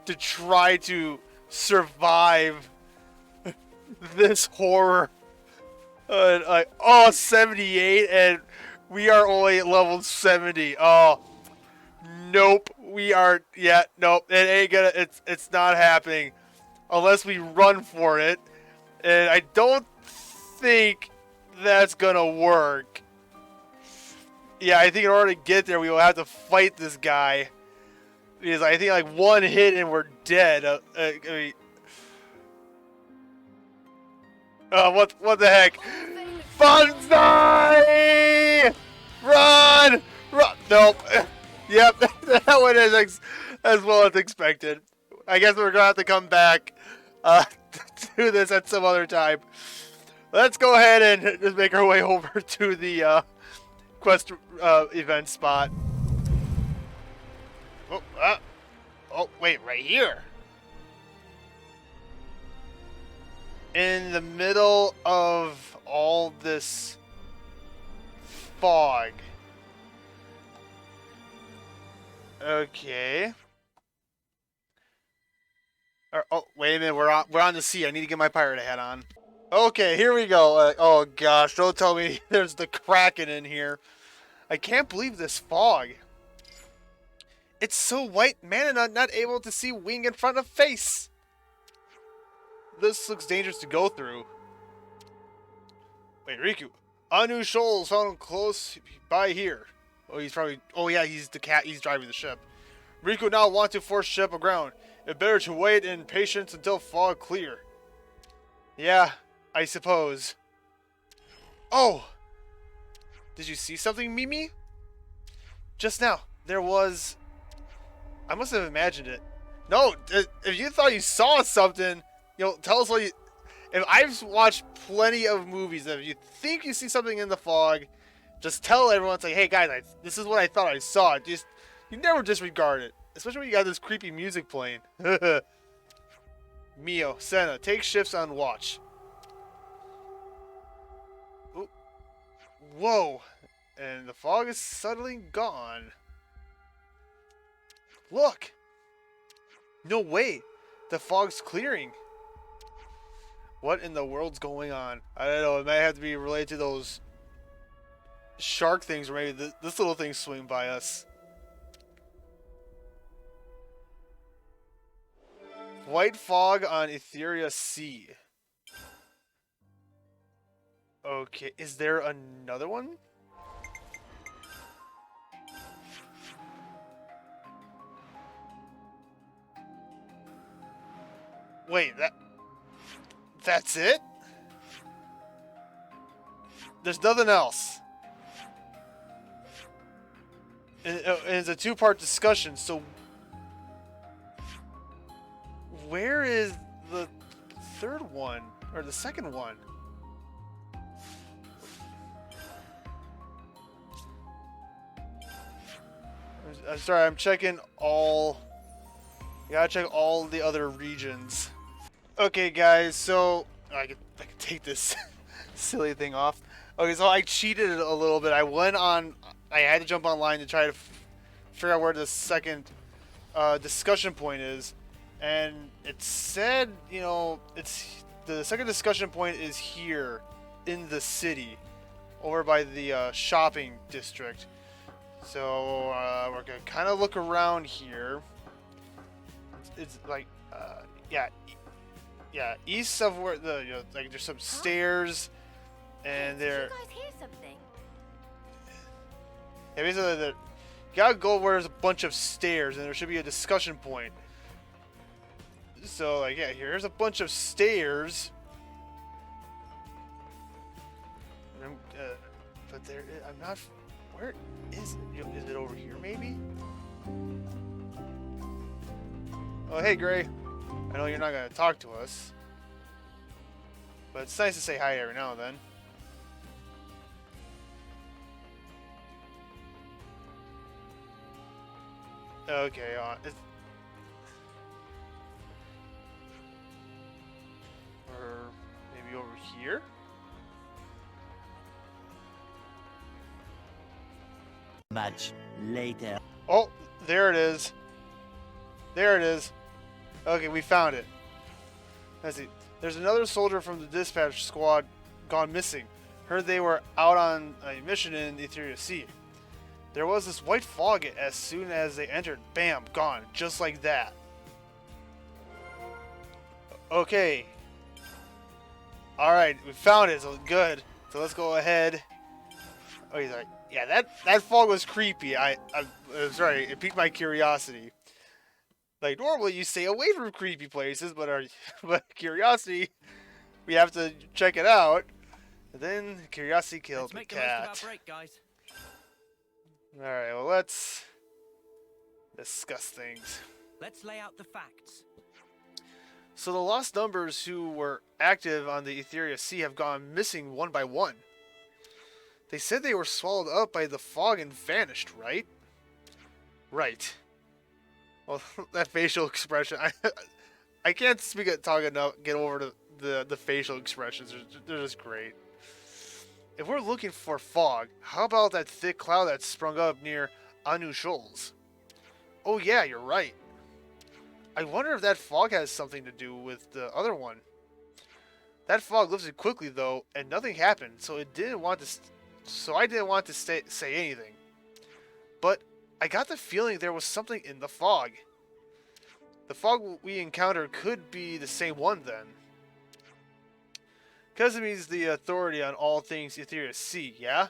to try to survive this horror. Like, oh, 78, and we are only at level 70. Oh, nope, we are. Yeah, nope, it ain't gonna. It's not happening unless we run for it, and I don't think that's gonna work. Yeah, I think in order to get there, we will have to fight this guy. Because I think like one hit and we're dead. I mean, what the heck? Funzai! Run! Run! Nope. Yep, that one is as well as expected. I guess we're gonna have to come back to do this at some other time. Let's go ahead and just make our way over to the quest event spot. Oh, wait, right here. In the middle of all this fog. Okay. Oh, wait a minute. We're on the sea. I need to get my pirate hat on. Okay, here we go. Oh gosh, don't tell me there's the Kraken in here. I can't believe this fog. It's so white, man, and I'm not able to see wing in front of face. This looks dangerous to go through. Wait, Riku. Anu Shoals found him close by here. Oh, he's probably. Oh, yeah, he's the cat. He's driving the ship. Riku now wants to force ship aground. It better to wait in patience until fog clear. Yeah, I suppose. Oh! Did you see something, Mimi? Just now, there was. I must have imagined it. No, if you thought you saw something, tell us what you. If I've watched plenty of movies, if you think you see something in the fog, just tell everyone, it's like, hey guys, this is what I thought I saw. You never disregard it, especially when you got this creepy music playing. Mio, Senna, take shifts on watch. Ooh. Whoa, and the fog is suddenly gone. Look! No way! The fog's clearing. What in the world's going on? I don't know. It might have to be related to those shark things, or maybe this little thing swing by us. White fog on Etheria Sea. Okay, is there another one? Wait, that... That's it? There's nothing else. And it's a two-part discussion, so where is the third one? Or the second one? I'm sorry, I'm checking all... You gotta check all the other regions. Okay, guys, so... I can take this silly thing off. Okay, so I cheated a little bit. I went on... I had to jump online to try to figure out where the second discussion point is. And it said, you know, it's... The second discussion point is here in the city. Over by the shopping district. So, we're gonna kind of look around here. It's like, yeah, east of where the, you know, like there's some stairs, and there. Did you guys hear something? Yeah, basically, you gotta go where there's a bunch of stairs, and there should be a discussion point. So, like, yeah, here's a bunch of stairs. And but there, I'm not. Where is it? You know, is it over here, maybe? Oh, hey, Gray. I know you're not going to talk to us. But it's nice to say hi every now and then. Okay, or maybe over here? Much later. Oh, there it is. There it is. Okay, we found it. Let's see. There's another soldier from the dispatch squad gone missing. Heard they were out on a mission in the Ethereal Sea. There was this white fog as soon as they entered. Bam, gone. Just like that. Okay. Alright, we found it, so good. So let's go ahead. Oh, he's like, yeah, that fog was creepy. I'm sorry, it piqued my curiosity. Like, normally you stay away from creepy places, but curiosity, we have to check it out. And then curiosity killed the cat. Most of our break, guys. Alright, well, let's discuss things. Let's lay out the facts. So the lost numbers who were active on the Ethereal Sea have gone missing one by one. They said they were swallowed up by the fog and vanished, right? Right. Well, that facial expression, I can't talk enough, get over the facial expressions. They're just great. If we're looking for fog, how about that thick cloud that sprung up near Anu Shoals? Oh yeah, you're right. I wonder if that fog has something to do with the other one. That fog lifted quickly though, and nothing happened, so I didn't want to say anything. But I got the feeling there was something in the fog. The fog we encountered could be the same one then. Kazimi's the authority on all things Ethereal Sea, yeah?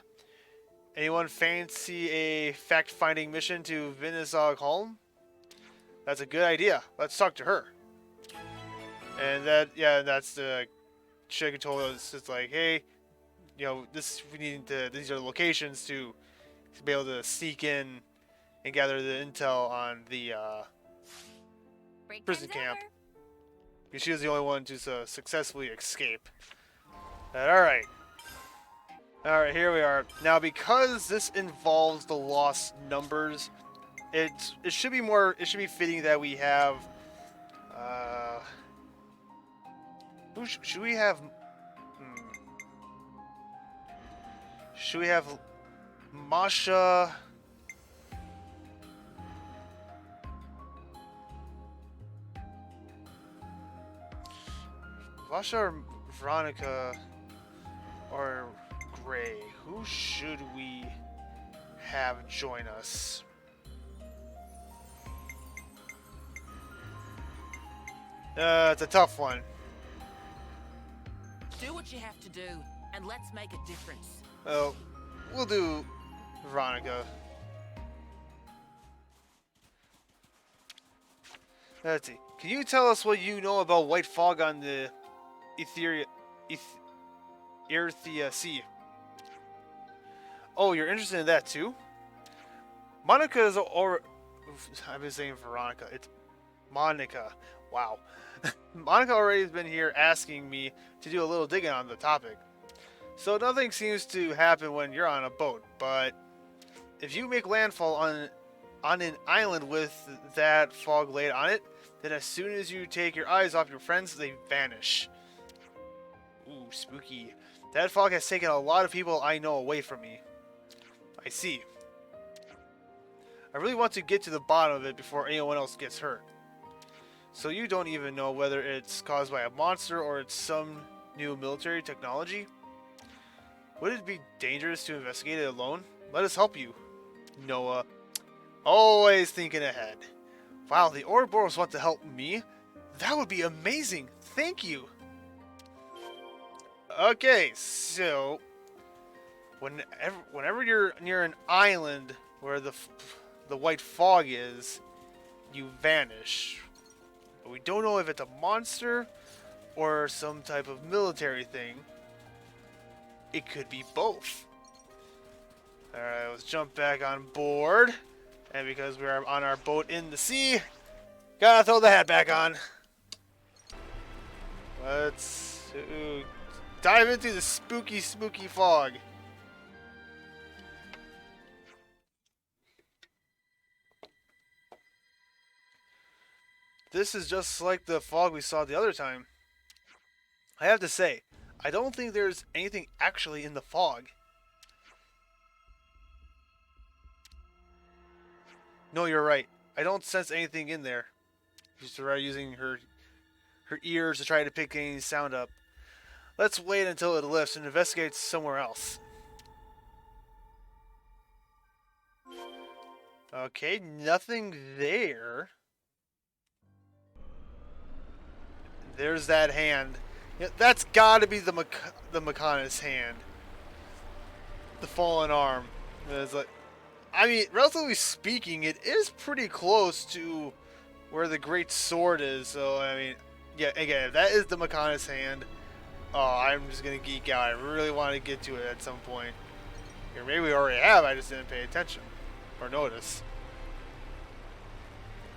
Anyone fancy a fact-finding mission to Vinizog Holm? That's a good idea. Let's talk to her. And that's the chick who told us, it's like, hey, you know, these are the locations to be able to sneak in and gather the intel on the prison camp. Because she was the only one to successfully escape. Alright. Alright, here we are. Now, because this involves the lost numbers, it should be fitting that we have should we have Masha? Masha or Veronica or Gray? Who should we have join us? It's a tough one. Do what you have to do, and let's make a difference. Well, we'll do Veronica. Let's see. Can you tell us what you know about white fog on the Etheria, Earthia Sea. Oh, you're interested in that too? Monica is or I've been saying Veronica. It's Monica. Wow. Monica already has been here asking me to do a little digging on the topic. So nothing seems to happen when you're on a boat, but if you make landfall on an island with that fog laid on it, then as soon as you take your eyes off your friends, they vanish. Ooh, spooky. That fog has taken a lot of people I know away from me. I see. I really want to get to the bottom of it before anyone else gets hurt. So you don't even know whether it's caused by a monster or it's some new military technology? Would it be dangerous to investigate it alone? Let us help you. Noah. Always thinking ahead. Wow, the Ouroboros want to help me? That would be amazing. Thank you. Okay, so whenever you're near an island where the white fog is, you vanish. But we don't know if it's a monster or some type of military thing. It could be both. Alright, let's jump back on board. And because we are on our boat in the sea, gotta throw the hat back on. Let's dive into the spooky, spooky fog. This is just like the fog we saw the other time. I have to say, I don't think there's anything actually in the fog. No, you're right. I don't sense anything in there. She's using her ears to try to pick any sound up. Let's wait until it lifts and investigate somewhere else. Okay, nothing there. There's that hand. Yeah, that's gotta be the Mechanis hand. The fallen arm. It's like, I mean, relatively speaking, it is pretty close to where the great sword is. So, I mean, yeah, again, if that is the Mechanis hand, oh, I'm just gonna geek out. I really want to get to it at some point. Or maybe we already have, I just didn't pay attention. Or notice.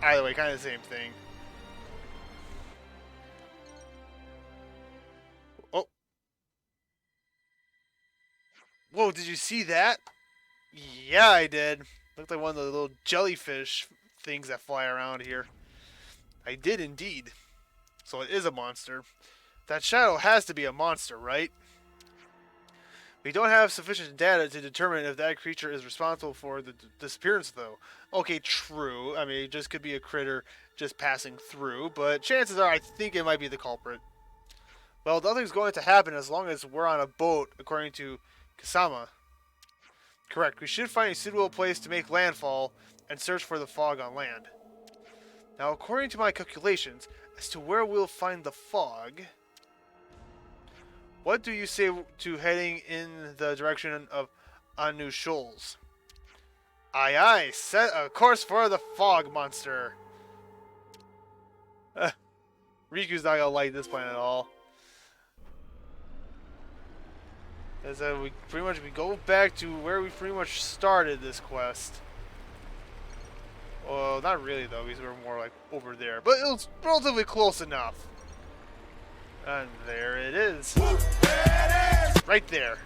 Either way, kind of the same thing. Oh. Whoa, did you see that? Yeah, I did. Looked like one of the little jellyfish things that fly around here. I did indeed. So it is a monster. That shadow has to be a monster, right? We don't have sufficient data to determine if that creature is responsible for the disappearance, though. Okay, true. I mean, it just could be a critter just passing through, but chances are I think it might be the culprit. Well, nothing's going to happen as long as we're on a boat, according to Kasama. Correct. We should find a suitable place to make landfall and search for the fog on land. Now, according to my calculations, as to where we'll find the fog, what do you say to heading in the direction of Agnus Shoals? Aye aye, set a course for the fog monster. Riku's not gonna like this plan at all. As we go back to where we pretty much started this quest. Well, not really though, because we're more like over there, but it was relatively close enough. And there it is. Right there.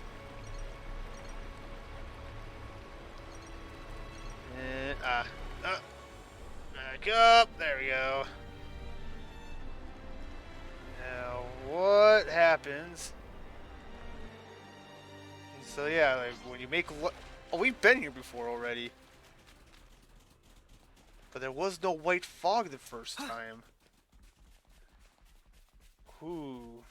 And, back up. There we go. Now, what happens? So yeah, like when you make... Oh, we've been here before already. But there was no white fog the first time. Ooh.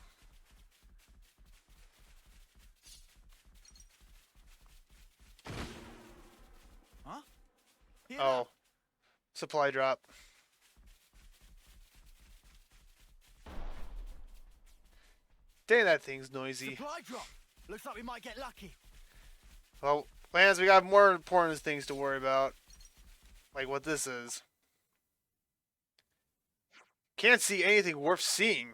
Huh? Oh. Supply drop. Dang, that thing's noisy. Supply drop. Looks like we might get lucky. Well, Lance, we got more important things to worry about. Like what this is. Can't see anything worth seeing.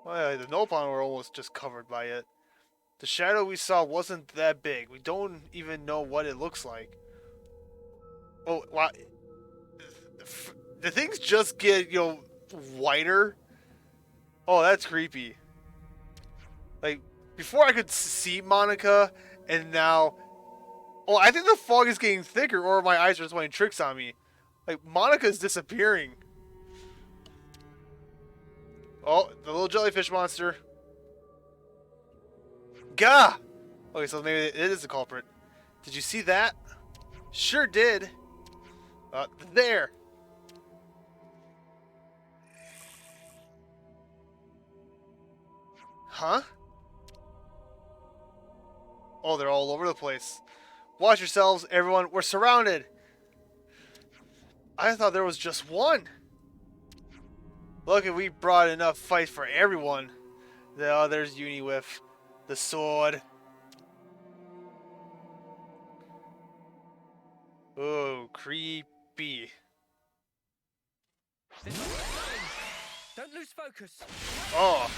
Well, the Nopon were almost just covered by it. The shadow we saw wasn't that big. We don't even know what it looks like. Oh, wow. The things just get, whiter. Oh, that's creepy. Like, before I could see Monica, and now... Oh, I think the fog is getting thicker, or my eyes are just playing tricks on me. Like, Monica's disappearing. Oh, the little jellyfish monster. Gah! Okay, so maybe it is the culprit. Did you see that? Sure did. There. Huh? Oh, they're all over the place. Watch yourselves, everyone. We're surrounded. I thought there was just one. Look, we brought enough fight for everyone. Oh, there's Uni with the sword. Oh, creepy. Don't lose focus. Oh.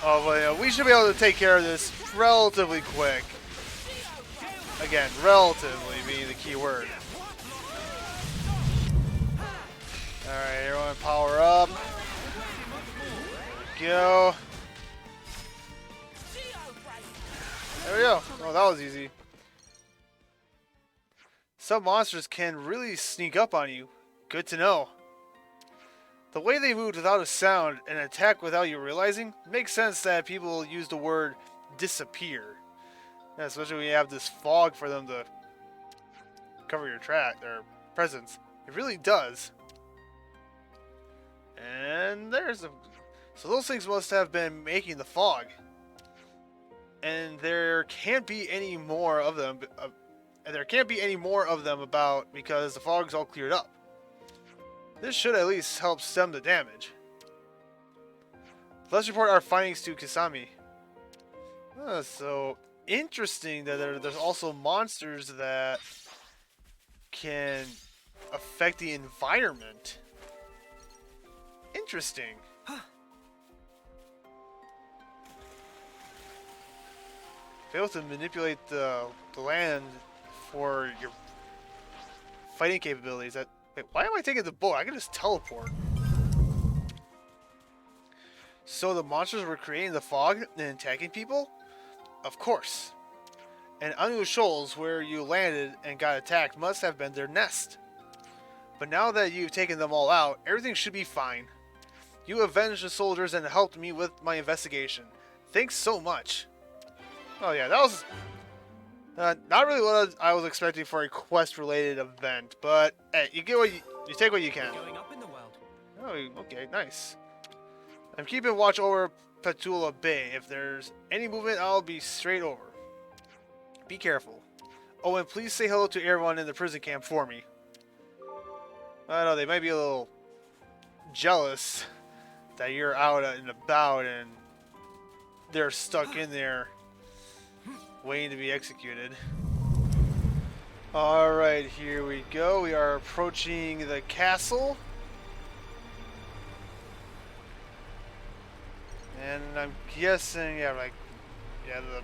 Oh, well, yeah, we should be able to take care of this relatively quick. Again, relatively being the key word. Alright, everyone power up. There we go. There we go. Oh, that was easy. Some monsters can really sneak up on you. Good to know. The way they moved without a sound and attack without you realizing makes sense that people use the word disappear. Yeah, especially when you have this fog for them to cover your their presence. It really does. And there's a... So those things must have been making the fog. And there can't be any more of them. And there can't be any more of them about because the fog's all cleared up. This should at least help stem the damage. Let's report our findings to Kisame. So interesting that there's also monsters that can affect the environment. Interesting. Fail to manipulate the land for your fighting capabilities. Wait, why am I taking the boat? I can just teleport. So the monsters were creating the fog and attacking people? Of course. And Agnus Shoals, where you landed and got attacked, must have been their nest. But now that you've taken them all out, everything should be fine. You avenged the soldiers and helped me with my investigation. Thanks so much. Oh yeah, that was not really what I was expecting for a quest-related event, but hey, you get what you take what you can. Going up in the world. Oh, okay, nice. I'm keeping watch over Petula Bay. If there's any movement, I'll be straight over. Be careful. Oh, and please say hello to everyone in the prison camp for me. I know they might be a little jealous that you're out and about and they're stuck in there waiting to be executed. Alright, here we go. We are approaching the castle. And I'm guessing, the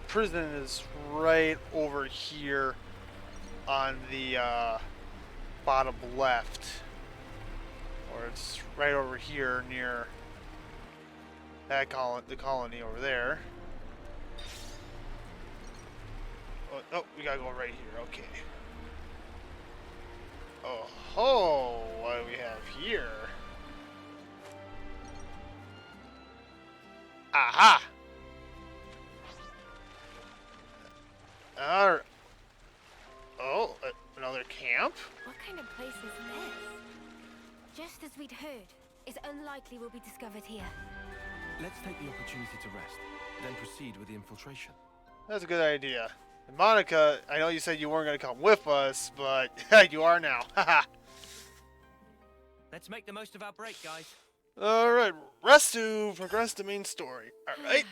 prison is right over here on the bottom left. Or it's right over here near that the colony over there. Oh, we gotta go right here. Okay. Oh ho! What do we have here? Aha! Another camp? What kind of place is this? Just as we'd heard, it's unlikely we'll be discovered here. Let's take the opportunity to rest, then proceed with the infiltration. That's a good idea. And Monica, I know you said you weren't going to come with us, but you are now. Haha. Let's make the most of our break, guys. Alright, rest to progress the main story. Alright.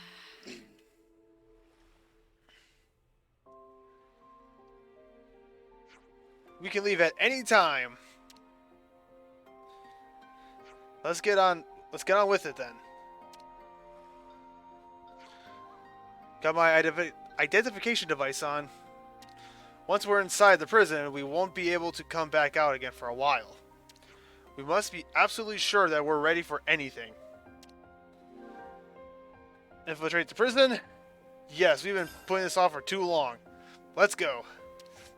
We can leave at any time. Let's get on with it then. Got my identification device on. Once we're inside the prison, we won't be able to come back out again for a while. We must be absolutely sure that we're ready for anything. Infiltrate the prison? Yes, we've been putting this off for too long. Let's go.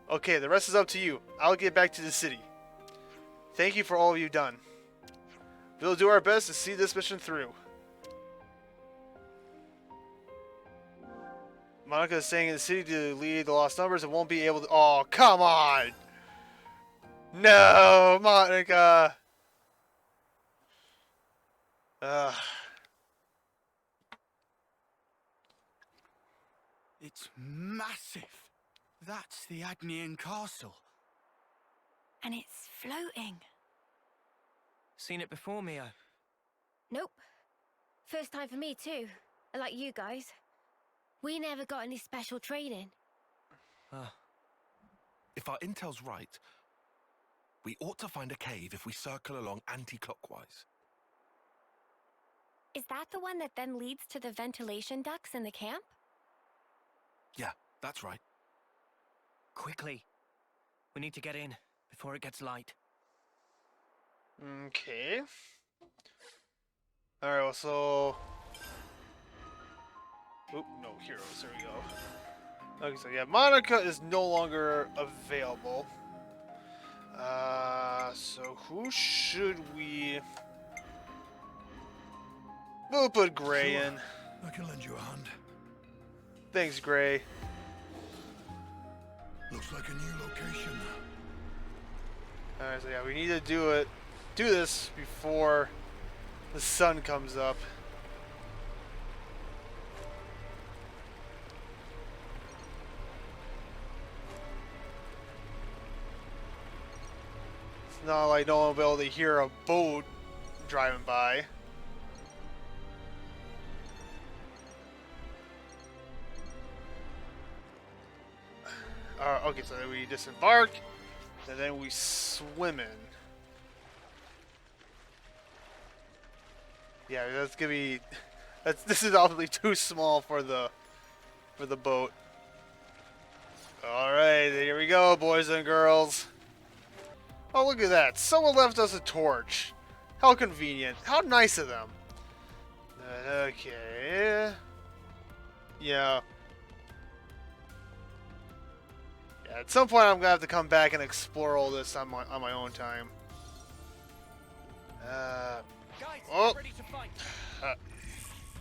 Okay, the rest is up to you. I'll get back to the city. Thank you for all you've done. We'll do our best to see this mission through. Monica is staying in the city to lead the lost numbers and won't be able to... Oh, come on! No, Monica! It's massive. That's the Agnus Castle. And it's floating. Seen it before, Mio? Nope. First time for me too. Like you guys. We never got any special training. If our intel's right, we ought to find a cave if we circle along anti-clockwise. Is that the one that then leads to the ventilation ducts in the camp? Yeah, that's right. Quickly. We need to get in before it gets light. Okay. Alright, well, so... Oop, no, heroes, there we go. Okay, so yeah, Monica is no longer available. So who should we... We'll put Gray in. I can lend you a hand. Thanks, Gray. Looks like a new location. Alright, so yeah, we need to do this before the sun comes up. It's not like no one will be able to hear a boat driving by. Okay, so then we disembark, and then we swim in. Yeah, that's gonna be. This is obviously too small for the boat. All right, here we go, boys and girls. Oh, look at that! Someone left us a torch. How convenient. How nice of them. Okay. Yeah. At some point, I'm gonna have to come back and explore all this on my own time. Guys, Oh. ready to fight.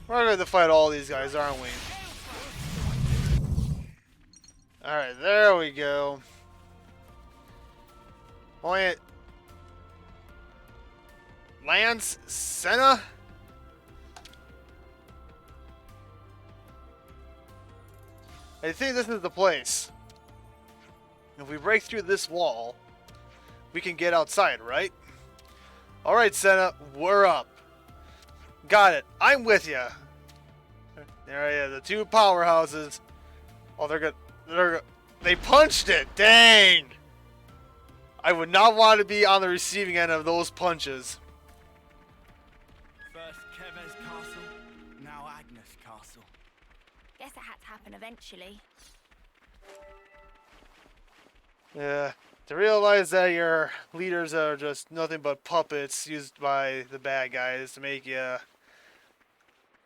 We're gonna have to fight all these guys, aren't we? All right, there we go. Point. Lance Senna. I think this is the place. If we break through this wall, we can get outside, right? Alright, Senna, we're up. Got it. I'm with ya. There he is, the two powerhouses. Oh, they're good. They punched it. Dang. I would not want to be on the receiving end of those punches. First Keves Castle, now Agnus Castle. Guess it had to happen eventually. Yeah, to realize that your leaders are just nothing but puppets used by the bad guys to make you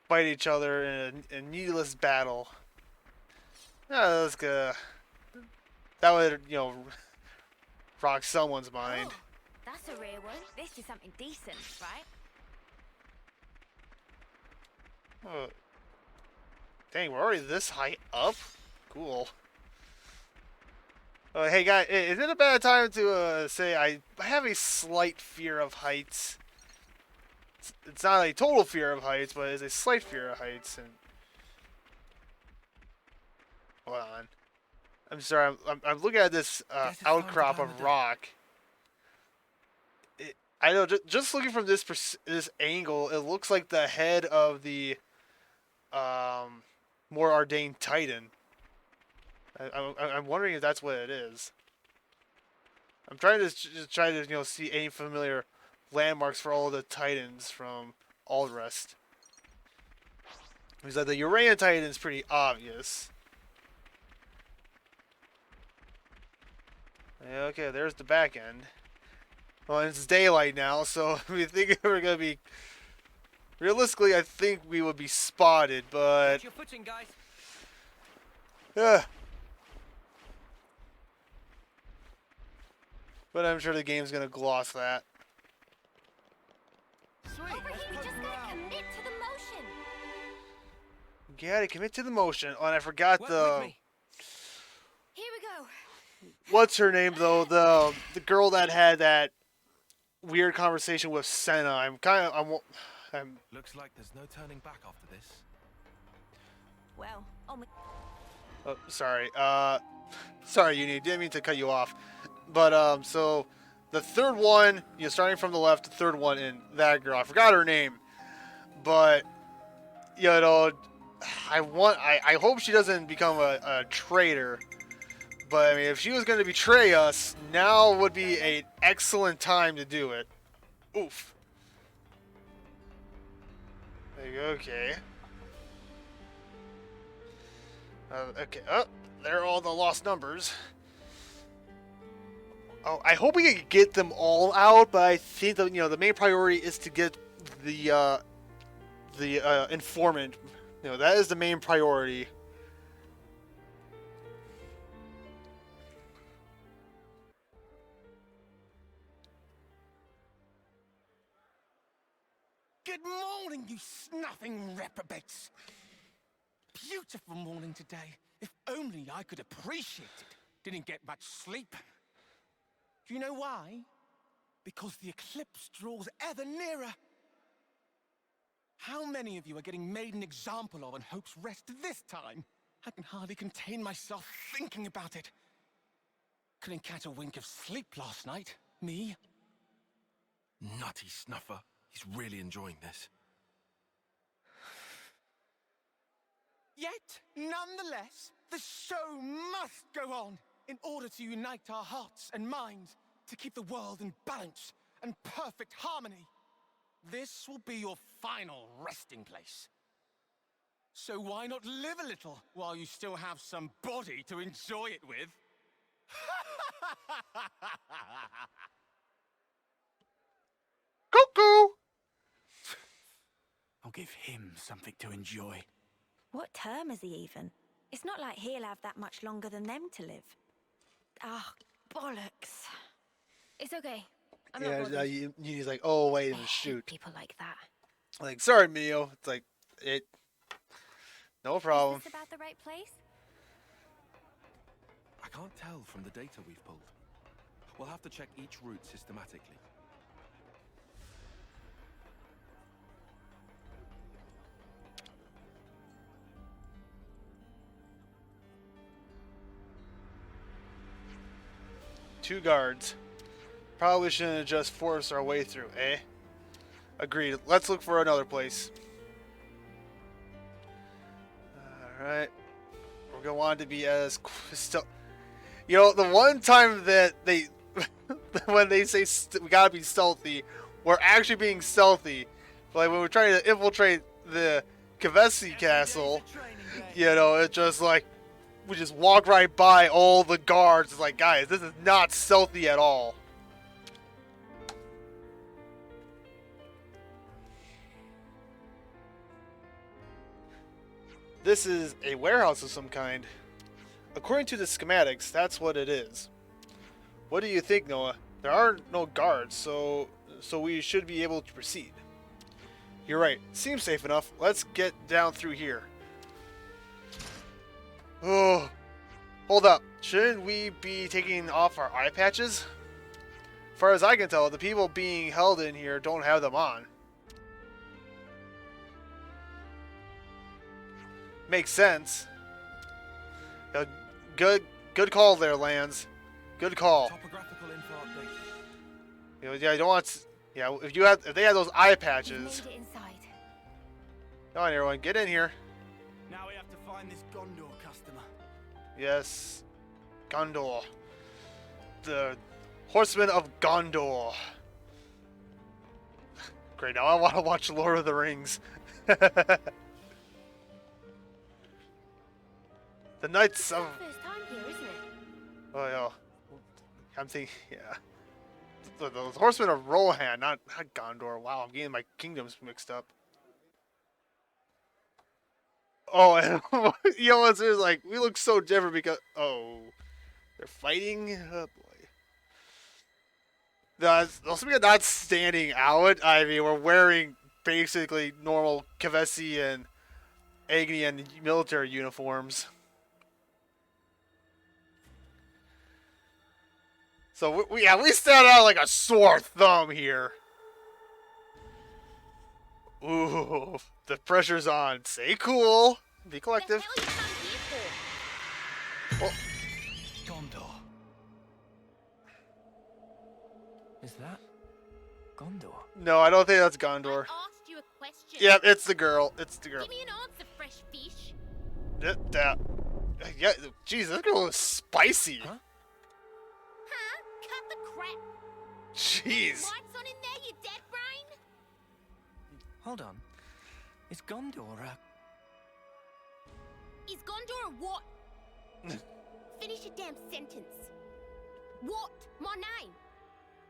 fight each other in a needless battle. Yeah, that's good. That would, rock someone's mind. Oh, that's a rare one. This is something decent, right? Oh. Dang, we're already this high up? Cool. Hey guys, is it a bad time to say I have a slight fear of heights? It's not a total fear of heights, but it's a slight fear of heights. And hold on, I'm sorry. I'm looking at this outcrop of rock. I know, just looking from this angle, it looks like the head of the more ordained Titan. I'm wondering if that's what it is. I'm trying to see any familiar landmarks for all the Titans from Aldrest. He's like, the Uranian Titan's pretty obvious. Okay, there's the back end. Well, it's daylight now, so we think we're gonna be. Realistically, I think we would be spotted, but. Watch your footing, guys. Yeah. But I'm sure the game's gonna gloss that. Sweet. Over here, we just gotta commit to the motion. Gotta commit to the motion. Oh, and I forgot Work the. with me. Here we go. What's her name though? The girl that had that weird conversation with Senna. I'm Looks like there's no turning back after this. Well, oh, sorry. Sorry, Uni. Didn't mean to cut you off. But so the third one, starting from the left, the third one in that girl. I forgot her name, but I hope she doesn't become a traitor. But I mean, if she was going to betray us, now would be an excellent time to do it. Oof. Okay. Okay. Oh, there are all the lost numbers. Oh, I hope we can get them all out, but I think that the main priority is to get the informant. That is the main priority. Good morning, you snuffing reprobates. Beautiful morning today. If only I could appreciate it. Didn't get much sleep. Do you know why? Because the eclipse draws ever nearer. How many of you are getting made an example of on Hope's Rest this time? I can hardly contain myself thinking about it. Couldn't catch a wink of sleep last night. Me? Nutty snuffer. He's really enjoying this. Yet, nonetheless, the show must go on in order to unite our hearts and minds to keep the world in balance and perfect harmony. This will be your final resting place. So why not live a little while you still have some body to enjoy it with? Cuckoo! I'll give him something to enjoy. What term is he even? It's not like he'll have that much longer than them to live. Ah, bollocks. It's okay. I'm not Yeah, bothered. Uni's like, oh wait, I hate shoot. people like that. Like, sorry, Mio. It's like no problem. Is this about the right place? I can't tell from the data we've pulled. We'll have to check each route systematically. Two guards. Probably shouldn't have just forced our way through, eh? Agreed. Let's look for another place. Alright. We're going to want to be as still. The one time that they. when they say we gotta be stealthy, we're actually being stealthy. Like when we're trying to infiltrate the Agnus Castle, it's just like. We just walk right by all the guards. It's like, guys, this is not stealthy at all. This is a warehouse of some kind. According to the schematics, that's what it is. What do you think, Noah? There are no guards, so we should be able to proceed. You're right. Seems safe enough. Let's get down through here. Oh, hold up. Shouldn't we be taking off our eye patches? As far as I can tell, the people being held in here don't have them on. Makes sense. Good call there, Lance. Good call. Topographical info updated. Yeah, you don't want. Yeah, if they have those eye patches. Made it inside. Come on, everyone, get in here. Now we have to find this Ghondor customer. Yes, Ghondor, the horsemen of Ghondor. great. Now I want to watch Lord of the Rings. The Knights of... First time here, isn't it? Oh, yeah. I'm thinking, yeah. The Horsemen of Rohan, not Ghondor. Wow, I'm getting my kingdoms mixed up. Oh, and you know what's like, we look so different because... Oh, they're fighting? Oh, boy. Also, we are not standing out. I mean, we're wearing basically normal Kavesi and Agnian military uniforms. So we stand out like a sore thumb here. Ooh, the pressure's on. Stay cool. Be collective. The hell you come here for? Oh, Ghondor. Is that Ghondor? no, I don't think that's Ghondor. I asked you a question. Yeah, it's the girl. It's the girl. Give me an answer, fresh fish. Yeah, jeez, this girl is spicy. Huh? Huh? Cut the crap. Jeez. Lights on in there, you dead brain? Hold on. Is Ghondor Is Ghondor a what? Finish your damn sentence. What? My name?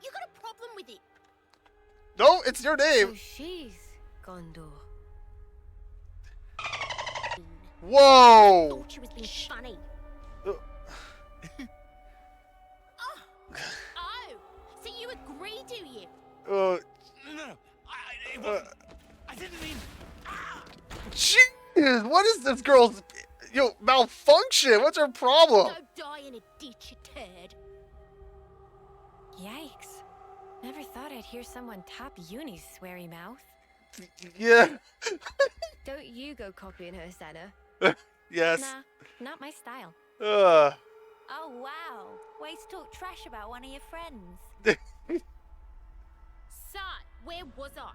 You got a problem with it? No, it's your name. So she's Ghondor. Whoa. Thought she was being funny. Uh. Oh, so you agree, do you? No, I didn't mean... Jeez, what is this girl's malfunction? What's her problem? Go die in a ditch, you turd. Yikes. Never thought I'd hear someone top Uni's sweary mouth. Yeah. Don't you go copying her, Senna. Yes. Nah, not my style. Uh. Oh, wow. Ways to talk trash about one of your friends. So, where was I?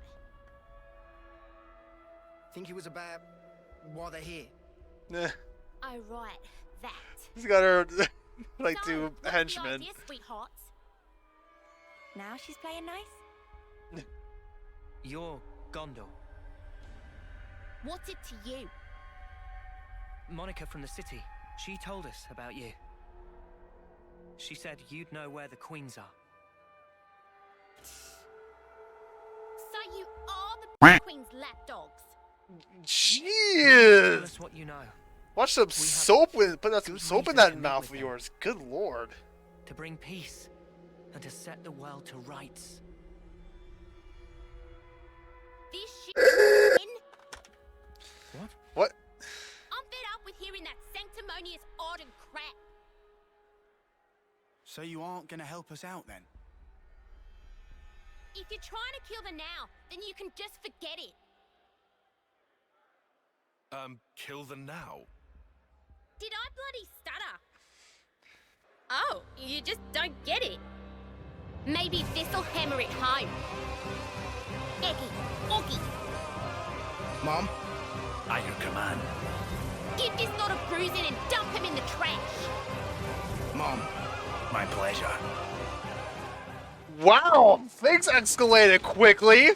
Think it was about why they're here. Eh. Oh, right, that. She's got her like So, two what's the henchmen. idea, sweethearts? Now she's playing nice? You're Ghondor. What's it to you? Monica from the city. She told us about you. She said you'd know where the queens are. So you are the Queen's lapdogs? Tell Jeez. us what you know. Watch some have soap in. Put that some good soap in reason that to meet mouth with of them. yours. Good lord. To bring peace and to set the world to rights. This shit. What? What? I'm fed up with hearing that sanctimonious odd and crap. So you aren't gonna help us out then? If you're trying to kill the now, then you can just forget it. Kill the now. Did I bloody stutter? Oh, you just don't get it. Maybe this'll hammer it home. Eggy, Oggy, Mom? At your command. give this lot a bruising and dump him in the trash. Mom? My pleasure. Wow, things escalated quickly.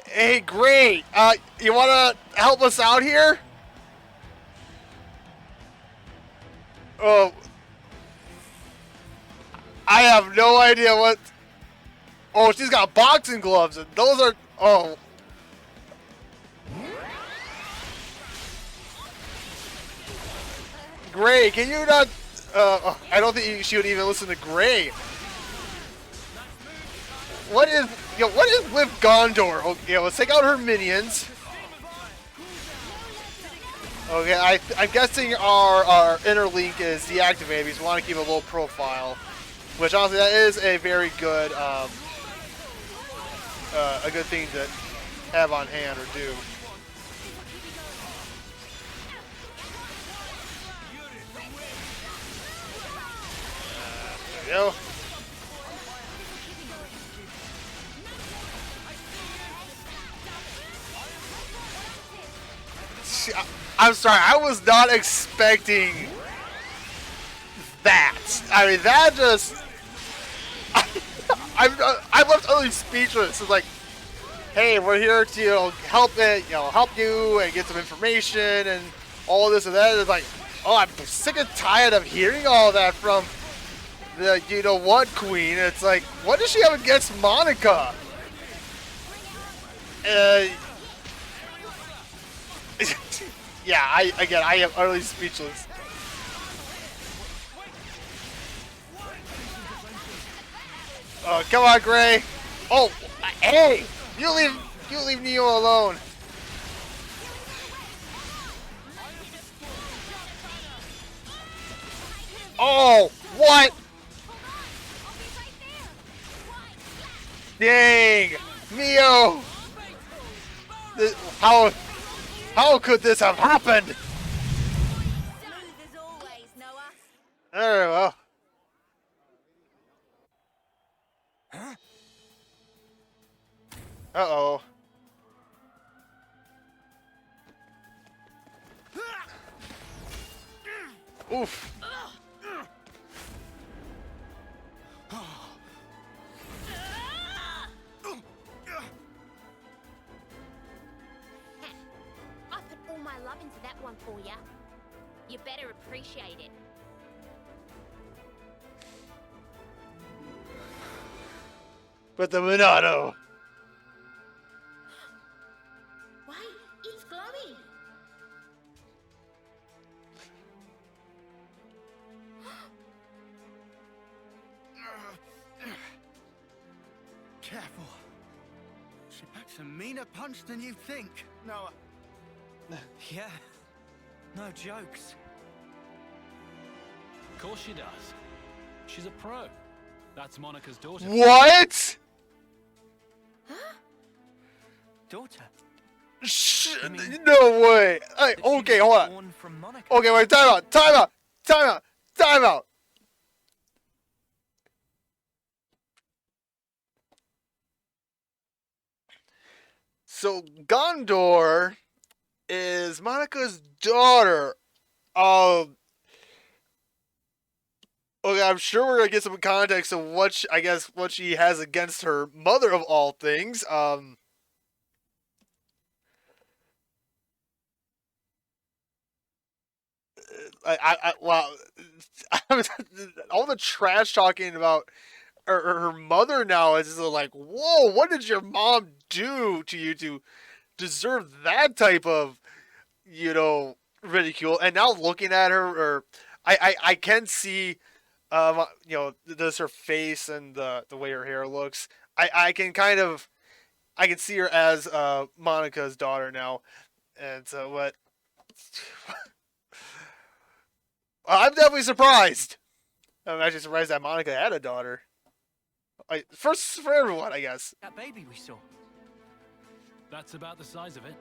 Hey, great. You wanna help us out here? Oh, I have no idea what. Oh, she's got boxing gloves, and those are. Oh. Gray, can you not? I don't think she would even listen to Gray. What is with Ghondor? Okay, let's take out her minions. Okay, I'm guessing our interlink is deactivated because we want to keep a low profile, which honestly that is a very good a good thing to have on hand or do. There we go. I'm sorry, I was not expecting that. I mean, that just... I'm left utterly speechless. It's like, hey, we're here to help you and get some information and all this and that. It's like, oh, I'm sick and tired of hearing all that from the you-know-what queen. It's like, what does she have against Monica? Yeah, I am utterly speechless. Oh, come on, Gray. Oh, hey, you leave Neo alone. Oh, what? Dang, Neo. How could this have happened? Very well. Uh-oh. Oof. I put all my love into that one for ya. You better appreciate it. But the Monado. Wait, it's glowing. Careful. She packs a meaner punch than you think. No. Yeah. No jokes. Of course she does. She's a pro. That's Monica's daughter. What? Daughter? No way. Hey, okay, hold on. Okay, wait, time out. So Ghondor is Monica's daughter. Okay, I'm sure we're gonna get some context of what she has against her mother of all things. Wow, all the trash talking about her mother now is just like, whoa, what did your mom do to you to deserve that type of, ridicule? And now looking at her, or I can see, just her face and the way her hair looks. I can see her as Monica's daughter now, and so what? I'm definitely surprised. I'm actually surprised that Monica had a daughter. For everyone, I guess. That baby we saw. That's about the size of it.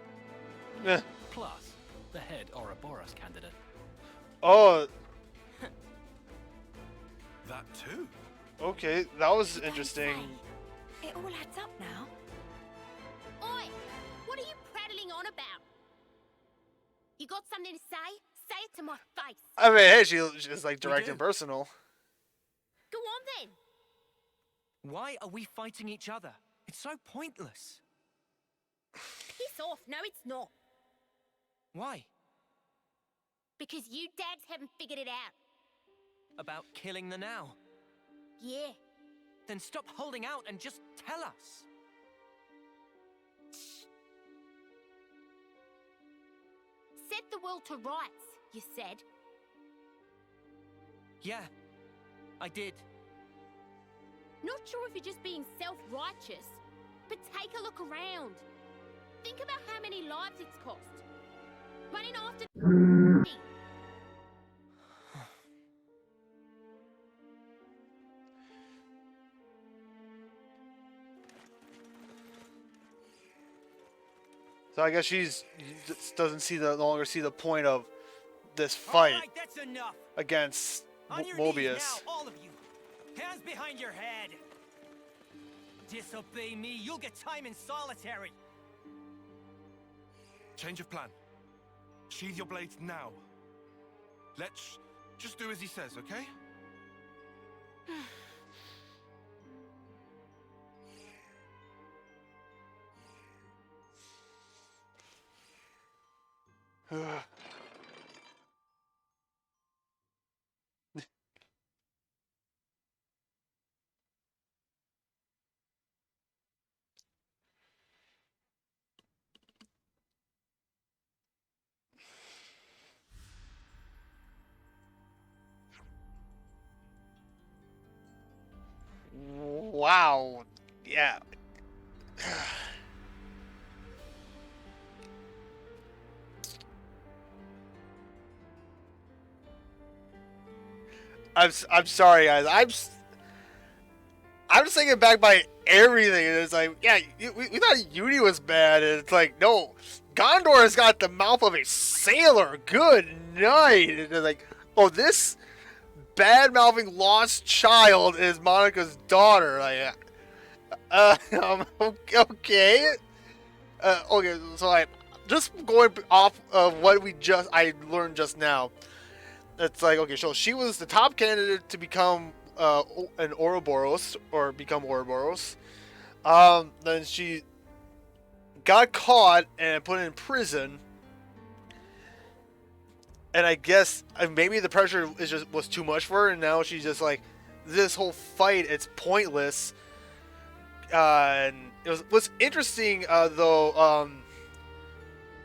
Eh. Plus, the head Ouroboros candidate. Oh. That too. Okay, that was interesting. It all adds up now. Oi, what are you prattling on about? You got something to say? Say it to my face. I mean, hey, she's like direct and personal. Go on then. Why are we fighting each other? It's so pointless. Piss off. No, it's not. Why? Because you dads haven't figured it out. About killing the now? Yeah. Then stop holding out and just tell us. Set the world to rights, you said. Yeah, I did. Not sure if you're just being self-righteous, but take a look around. Think about how many lives it's cost. Running after So I guess she doesn't no longer see the point of this fight that's enough. against On your Mobius. knees now, all of you. Hands behind your head. Disobey me, you'll get time in solitary. Change of plan. Sheathe your blades now. Let's just do as he says, okay? Wow. Yeah. I'm sorry, guys. I'm just thinking back by everything, and it's like, yeah, we thought Uni was bad, and it's like, no, Ghondor has got the mouth of a sailor. Good night. And it's like, oh, this bad-mouthing lost child is Monica's daughter. Like, okay. Okay, so I just going off of what I learned just now. It's like, okay, so she was the top candidate to become an Ouroboros, or become Ouroboros. Then she got caught and put in prison. And I guess maybe the pressure was too much for her, and now she's just like, this whole fight, it's pointless. And it was interesting, though.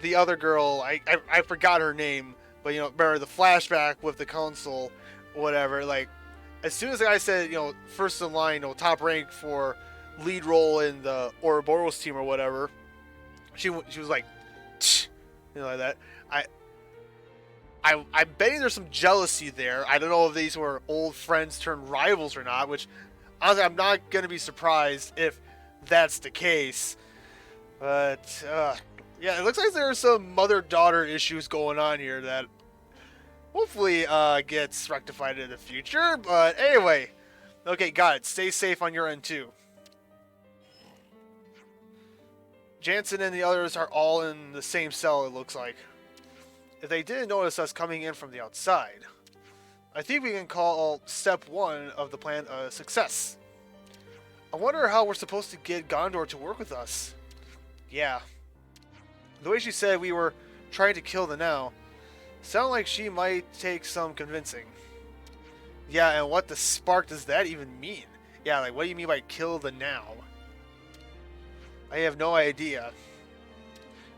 The other girl, I forgot her name, but remember the flashback with the council, whatever. Like, as soon as the guy said, first in line, top rank for lead role in the Ouroboros team or whatever, she was like, like that. I'm betting there's some jealousy there. I don't know if these were old friends turned rivals or not, which honestly I'm not gonna be surprised if that's the case. But yeah, it looks like there's some mother-daughter issues going on here that hopefully gets rectified in the future. But anyway, okay, got it. Stay safe on your end too. Jansen and the others are all in the same cell, it looks like. If they didn't notice us coming in from the outside, I think we can call step 1 of the plan a success. I wonder how we're supposed to get Ghondor to work with us. Yeah. The way she said we were trying to kill the Now, sounded like she might take some convincing. Yeah, and what the spark does that even mean? Yeah, like, what do you mean by kill the Now? I have no idea.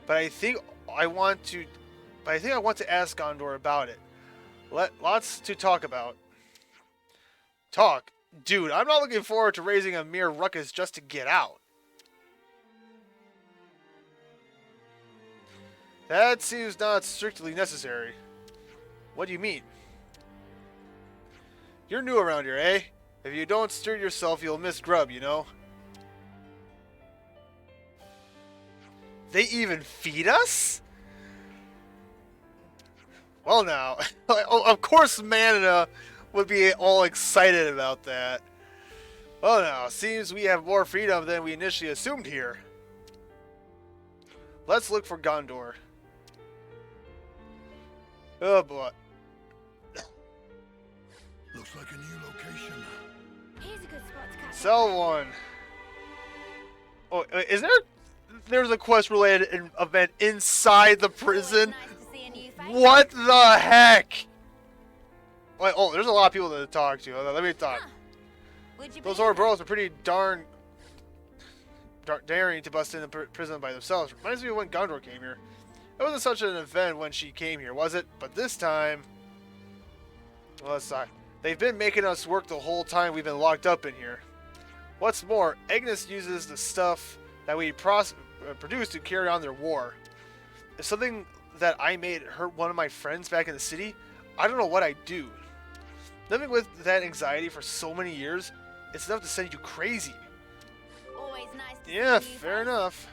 But I think I want to ask Ghondor about it. Lots to talk about. Talk? Dude, I'm not looking forward to raising a mere ruckus just to get out. That seems not strictly necessary. What do you mean? You're new around here, eh? If you don't stir yourself, you'll miss grub, you know? They even feed us? Well now, of course Manna would be all excited about that. Well now, seems we have more freedom than we initially assumed here. Let's look for Ghondor. Oh boy. Looks like a new location. Here's a good spot to catch. Cell 1. Oh, is there's a quest-related event inside the prison? What the heck? Wait, oh, there's a lot of people to talk to. Let me talk. Those Ouroboros are pretty daring to bust into prison by themselves. Reminds me of when Ghondor came here. It wasn't such an event when she came here, was it? But this time, well, let's talk. They've been making us work the whole time we've been locked up in here. What's more, Agnus uses the stuff that we produce to carry on their war. If something that I made hurt one of my friends back in the city, I don't know what I'd do. Living with that anxiety for so many years, it's enough to send you crazy. Always nice to Yeah, see you fair enough.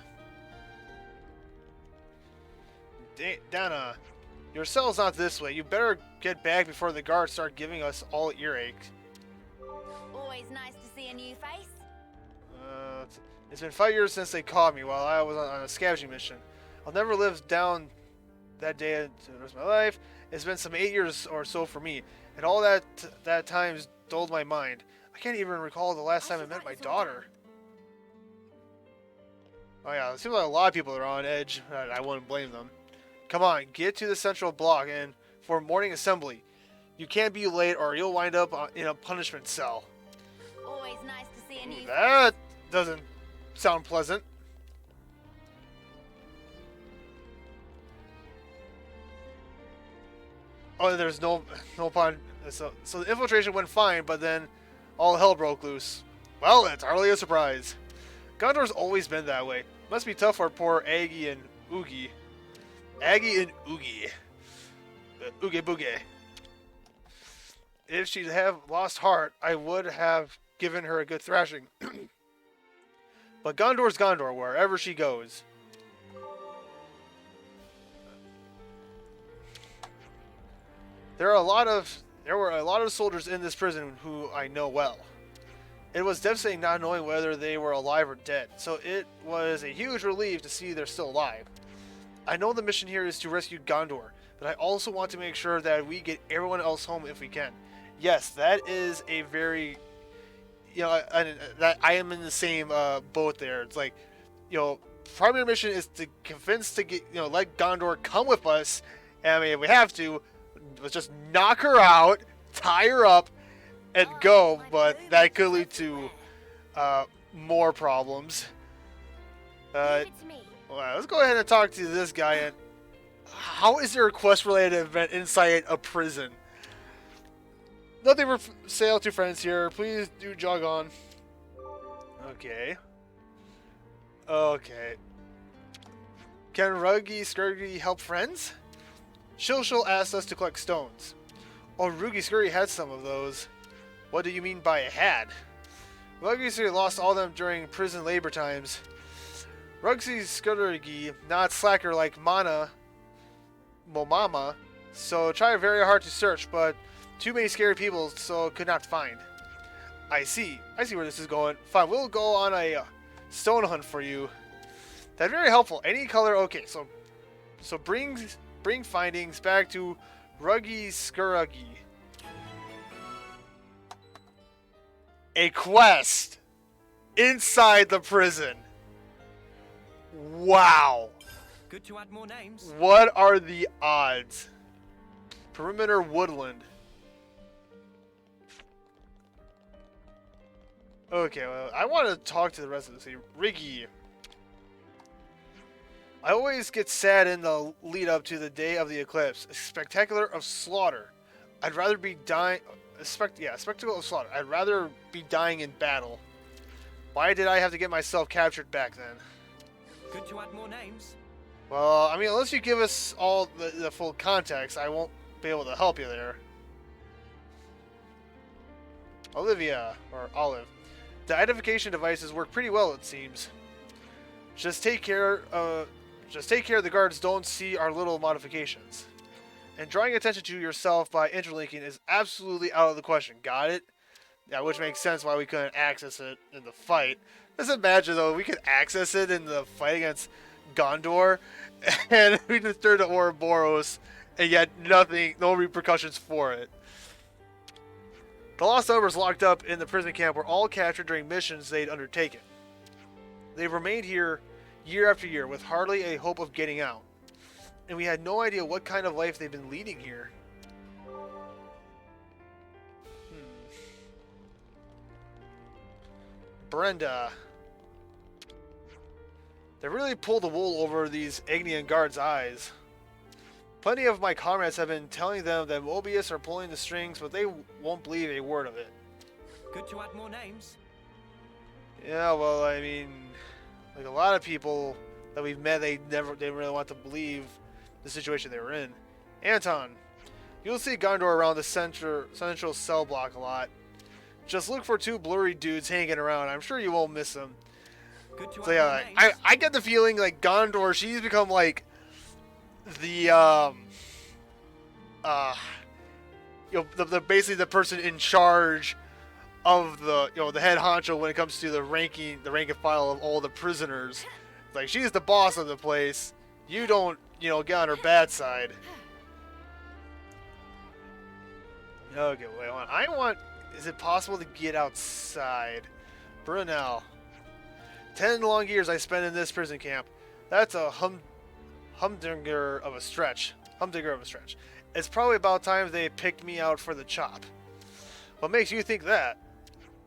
Dana, your cell's not this way. You better get back before the guards start giving us all earache. Always nice to see a new face. It's been 5 years since they caught me while I was on a scavenging mission. I'll never live down that day to the rest of my life. It's been some 8 years or so for me, and all that time's dulled my mind. I can't even recall the last time I met my daughter. Oh yeah, it seems like a lot of people are on edge. I wouldn't blame them. Come on, get to the central block and for morning assembly. You can't be late or you'll wind up in a punishment cell. Always nice to see a new That doesn't sound pleasant. Oh, there's no pun. So the infiltration went fine, but then all hell broke loose. Well, it's hardly a surprise. Gondor's always been that way. Must be tough for poor Aggie and Oogie. Aggie and Oogie. Oogie Boogie. If she'd have lost heart, I would have given her a good thrashing. But Gondor's Gondor, wherever she goes. There were a lot of soldiers in this prison who I know well. It was devastating not knowing whether they were alive or dead, so it was a huge relief to see they're still alive. I know the mission here is to rescue Ghondor, but I also want to make sure that we get everyone else home if we can. Yes, that is a very, that I am in the same boat there. It's like, primary mission is to convince let Ghondor come with us. And I mean, if we have to, let's just knock her out, tie her up, and go. But that could lead to more problems. Well, let's go ahead and talk to this guy. And how is there a quest-related event inside a prison? Nothing for sale to friends here. Please do jog on. Okay. Okay. Can Ruggy Scurgy help friends? Shilshil asked us to collect stones. Oh, Ruggy Scurry had some of those. What do you mean by had? Ruggy Scurry lost all of them during prison labor times. Ruggy Scurgy, not slacker like Momama, so tried very hard to search, but too many scary people, so could not find. I see where this is going. Fine, we'll go on a stone hunt for you. That's very helpful. Any color, okay. So bring findings back to Ruggy Scurgy. A quest inside the prison. Wow. Good to add more names. What are the odds? Perimeter Woodland. Okay, well, I want to talk to the rest of the city. Riggy. I always get sad in the lead up to the day of the eclipse. A spectacular of slaughter. I'd rather be dying... spectacle of slaughter. I'd rather be dying in battle. Why did I have to get myself captured back then? Good to add more names. Well, I mean, unless you give us all the full context, I won't be able to help you there. Olivia, or Olive. The identification devices work pretty well, it seems. Just take care the guards don't see our little modifications. And drawing attention to yourself by interlinking is absolutely out of the question. Got it? Yeah, which makes sense why we couldn't access it in the fight. Just imagine, though, we could access it in the fight against Ghondor, and we just turned to Ouroboros, and yet no repercussions for it. The lost numbers locked up in the prison camp were all captured during missions they'd undertaken. They've remained here year after year with hardly a hope of getting out. And we had no idea what kind of life they've been leading here. Brenda. They really pulled the wool over these Agnian guards' eyes. Plenty of my comrades have been telling them that Mobius are pulling the strings, but they won't believe a word of it. Good to add more names. Yeah, well, I mean, like a lot of people that we've met, they didn't really want to believe the situation they were in. Anton, you'll see Ghondor around the central cell block a lot. Just look for two blurry dudes hanging around. I'm sure you won't miss them. Good to So yeah, I get the feeling like Ghondor, she's become like the basically the person in charge of the the head honcho when it comes to the rank and file of all the prisoners. Like, she's the boss of the place. You don't get on her bad side. Okay, wait on. Is it possible to get outside? Brunel. 10 long years I spent in this prison camp. That's a humdinger of a stretch. Humdinger of a stretch. It's probably about time they picked me out for the chop. What makes you think that?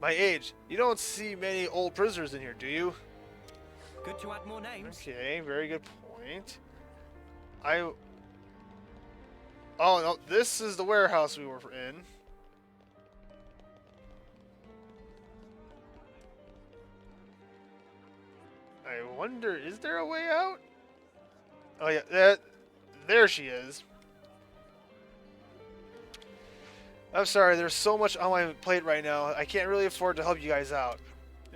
My age. You don't see many old prisoners in here, do you? Good to add more names. Okay, very good point. Oh no, this is the warehouse we were in. I wonder, is there a way out? Oh yeah, there she is. I'm sorry, there's so much on my plate right now. I can't really afford to help you guys out.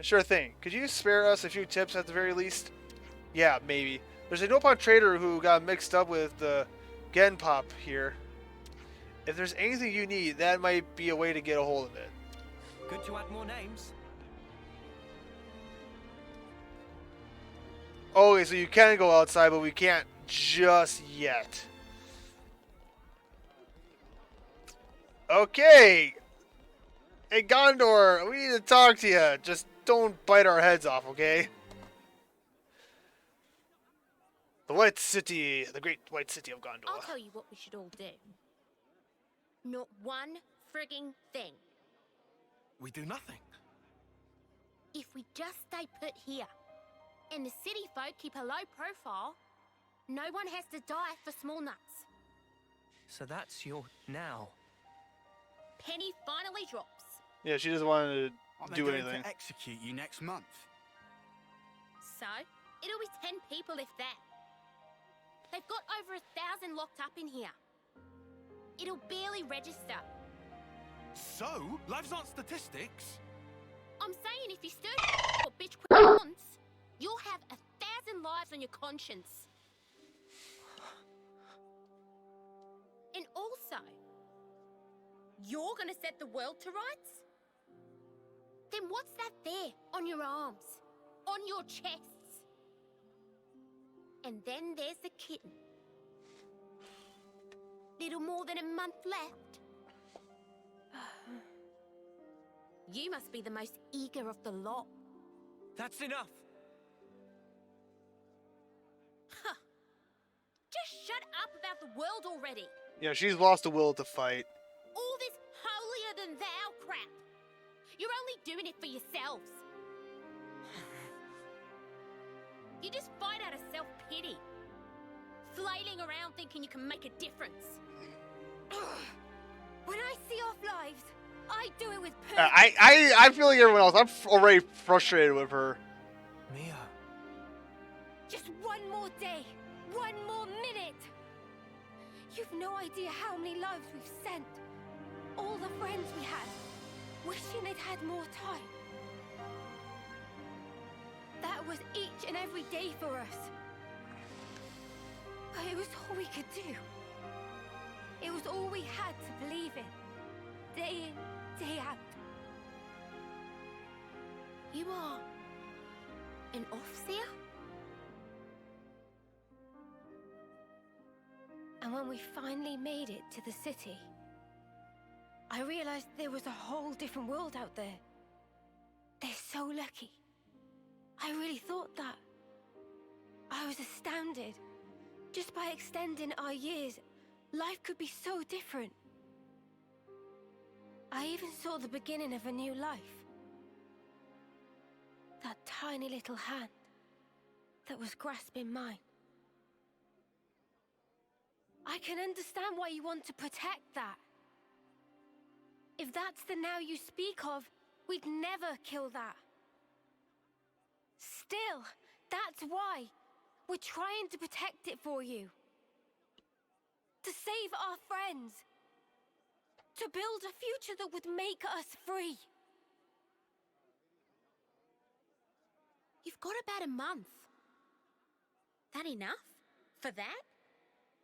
Sure thing. Could you spare us a few tips at the very least? Yeah, maybe. There's a Nopon trader who got mixed up with the Genpop here. If there's anything you need, that might be a way to get a hold of it. Good to add more names. Okay, so you can go outside, but we can't just yet. Okay. Hey, Ghondor, we need to talk to you. Just don't bite our heads off, okay? The White City, the great White City of Ghondor. I'll tell you what we should all do. Not one frigging thing. We do nothing. If we just stay put here, and the city folk keep a low profile, no one has to die for small nuts. So that's your now. Penny finally drops. Yeah, she doesn't want to Aren't do they going anything. to execute you next month? So, it'll be 10 people if that. They've got over 1,000 locked up in here. It'll barely register. So, lives aren't statistics. I'm saying if you stir or bitch quick once, you'll have 1,000 lives on your conscience. And also, you're gonna set the world to rights? Then what's that there on your arms, on your chests? And then there's the kitten. Little more than a month left. You must be the most eager of the lot. That's enough. Huh. Just shut up about the world already. Yeah, she's lost the will to fight. All this holier than thou crap. You're only doing it for yourselves. You just fight out of self-pity. Flailing around thinking you can make a difference. When I see off lives, I do it with purpose. I feel like everyone else. I'm already frustrated with her. Mia. Just one more day, one more minute. You've no idea how many lives we've sent. All the friends we had, wishing they'd had more time. That was each and every day for us. But it was all we could do. It was all we had to believe in. Day in, day out. You are an Offseer? And when we finally made it to the city, I realized there was a whole different world out there. They're so lucky. I really thought that. I was astounded. Just by extending our years, life could be so different. I even saw the beginning of a new life. That tiny little hand that was grasping mine. I can understand why you want to protect that. If that's the now you speak of, we'd never kill that. Still, that's why we're trying to protect it for you. To save our friends. To build a future that would make us free. You've got about a month. That enough? For that?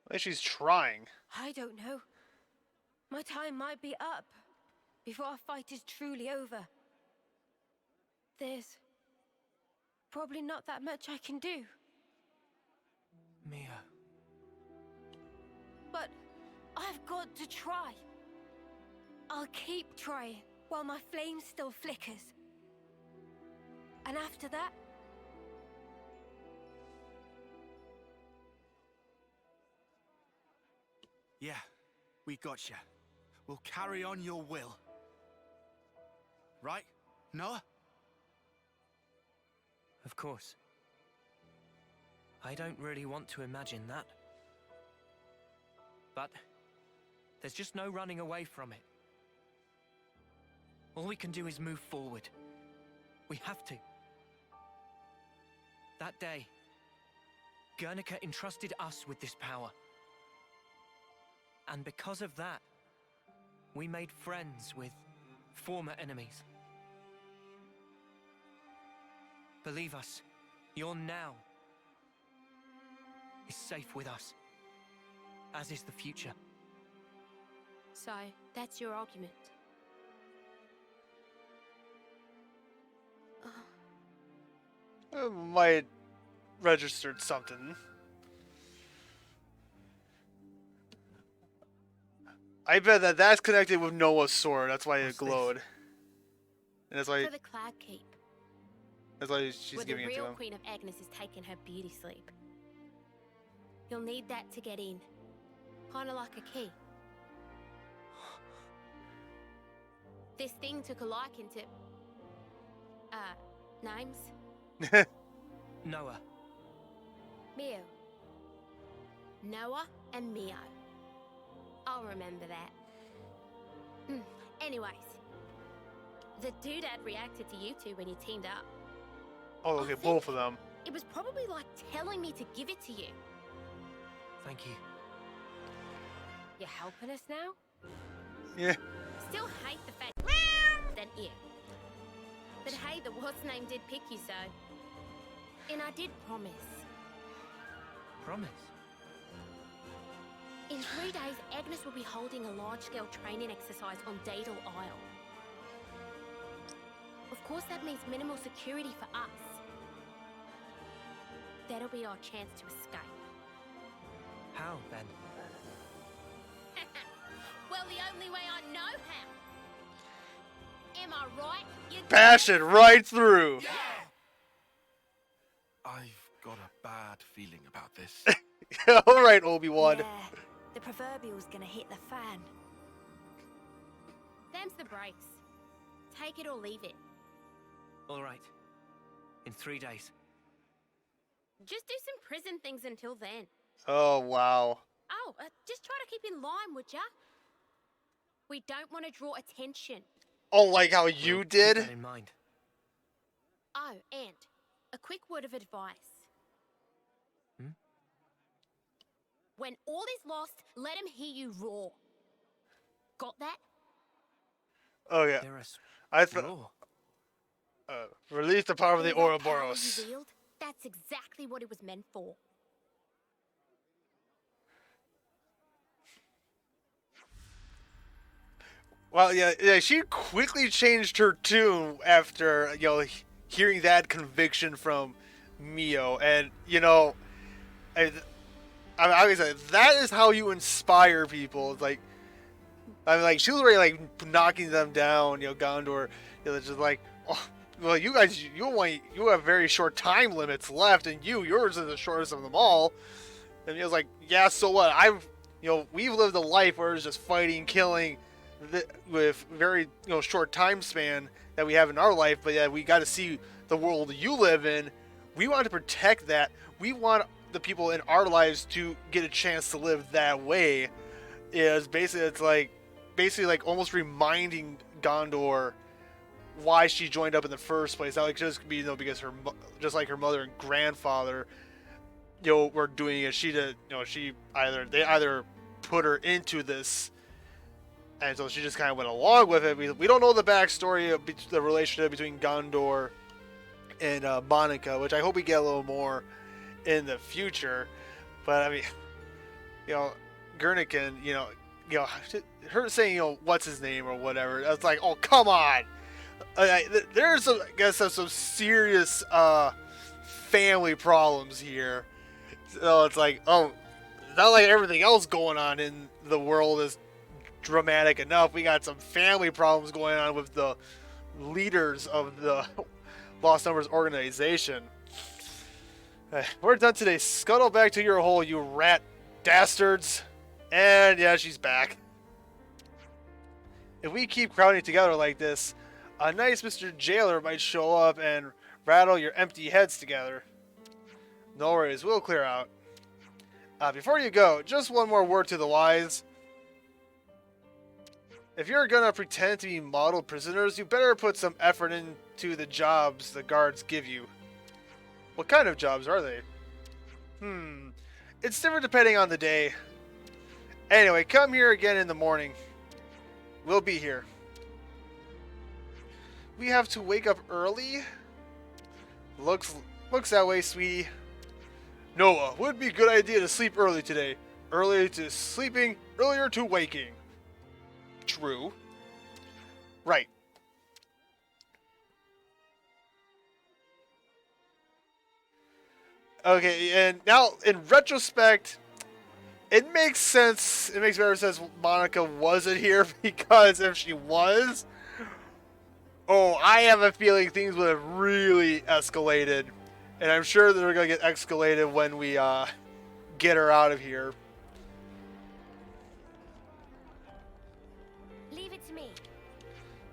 At least she's trying. I don't know. My time might be up before our fight is truly over. There's probably not that much I can do. Mia. But I've got to try. I'll keep trying while my flame still flickers. And after that, Yeah, we gotcha. We'll carry on your will. Right, Noah? Of course. I don't really want to imagine that. But there's just no running away from it. All we can do is move forward. We have to. That day, Guernica entrusted us with this power. And because of that, we made friends with former enemies. Believe us, your now is safe with us, as is the future. So, that's your argument. Might registered something. I bet that that's connected with Noah's sword. That's why it glowed. And that's why. For the Cloud Keep. That's why she's giving it to him. The real Queen of Agnus has taken her beauty sleep. You'll need that to get in. Kinda like a key. This thing took a liking to... names? Noah. Mio. Noah and Mio. I'll remember that. Anyways. The doodad reacted to you two when you teamed up. Oh, okay, both of them. It was probably like telling me to give it to you. Thank you. You're helping us now? Yeah. Still hate the fact than you. But hey, the what's name did pick you, so. And I did promise. Promise? In 3 days, Agnus will be holding a large-scale training exercise on Daedal Isle. Of course, that means minimal security for us. That'll be our chance to escape. How, then? Well, the only way I know how. Am I right? You Passion right through. Yeah. I've got a bad feeling about this. All right, Obi-Wan. Yeah, the proverbial's gonna hit the fan. Them's the breaks. Take it or leave it. All right. In 3 days. Just do some prison things until then. Oh, wow. Oh, just try to keep in line, would ya? We don't want to draw attention. Oh, like how you did? Keep that in mind. Oh, and a quick word of advice. When all is lost, let him hear you roar. Got that? Oh, yeah. I thought... release the power of the All that power Ouroboros. you wield, that's exactly what it was meant for. Well, yeah, she quickly changed her tune after, hearing that conviction from Mio. And, I was like, that is how you inspire people. It's like, she was already, knocking them down, Ghondor, just like, oh, well, you guys, you have very short time limits left, and yours is the shortest of them all. And he was like, yeah, so what? We've lived a life where it's just fighting, killing, with very short time span that we have in our life, but yeah, we got to see the world you live in. We want to protect that. We want the people in our lives to get a chance to live that way. It's basically like almost reminding Ghondor why she joined up in the first place. Not like just be because just like her mother and grandfather were doing it. They either put her into this. And so she just kind of went along with it. We don't know the backstory of the relationship between Ghondor and Monica, which I hope we get a little more in the future. But I mean, Gurnikin, her saying, what's his name or whatever. That's like, oh, come on. There's some serious family problems here. So it's like, oh, not like everything else going on in the world is dramatic enough. We got some family problems going on with the leaders of the Lost Numbers organization. We're done today. Scuttle back to your hole, you rat dastards. And yeah, she's back. If we keep crowding together like this, a nice Mr. Jailer might show up and rattle your empty heads together. No worries, we'll clear out. Before you go, just one more word to the wise. If you're gonna pretend to be model prisoners, you better put some effort into the jobs the guards give you. What kind of jobs are they? It's different depending on the day. Anyway, come here again in the morning. We'll be here. We have to wake up early? Looks that way, sweetie. Noah, would be a good idea to sleep early today. Early to sleeping, earlier to waking. True. Right. Okay, and now, in retrospect, it makes sense. It makes better sense Monica wasn't here, because if she was, oh, I have a feeling things would have really escalated. And I'm sure they're going to get escalated when we get her out of here. Leave it to me.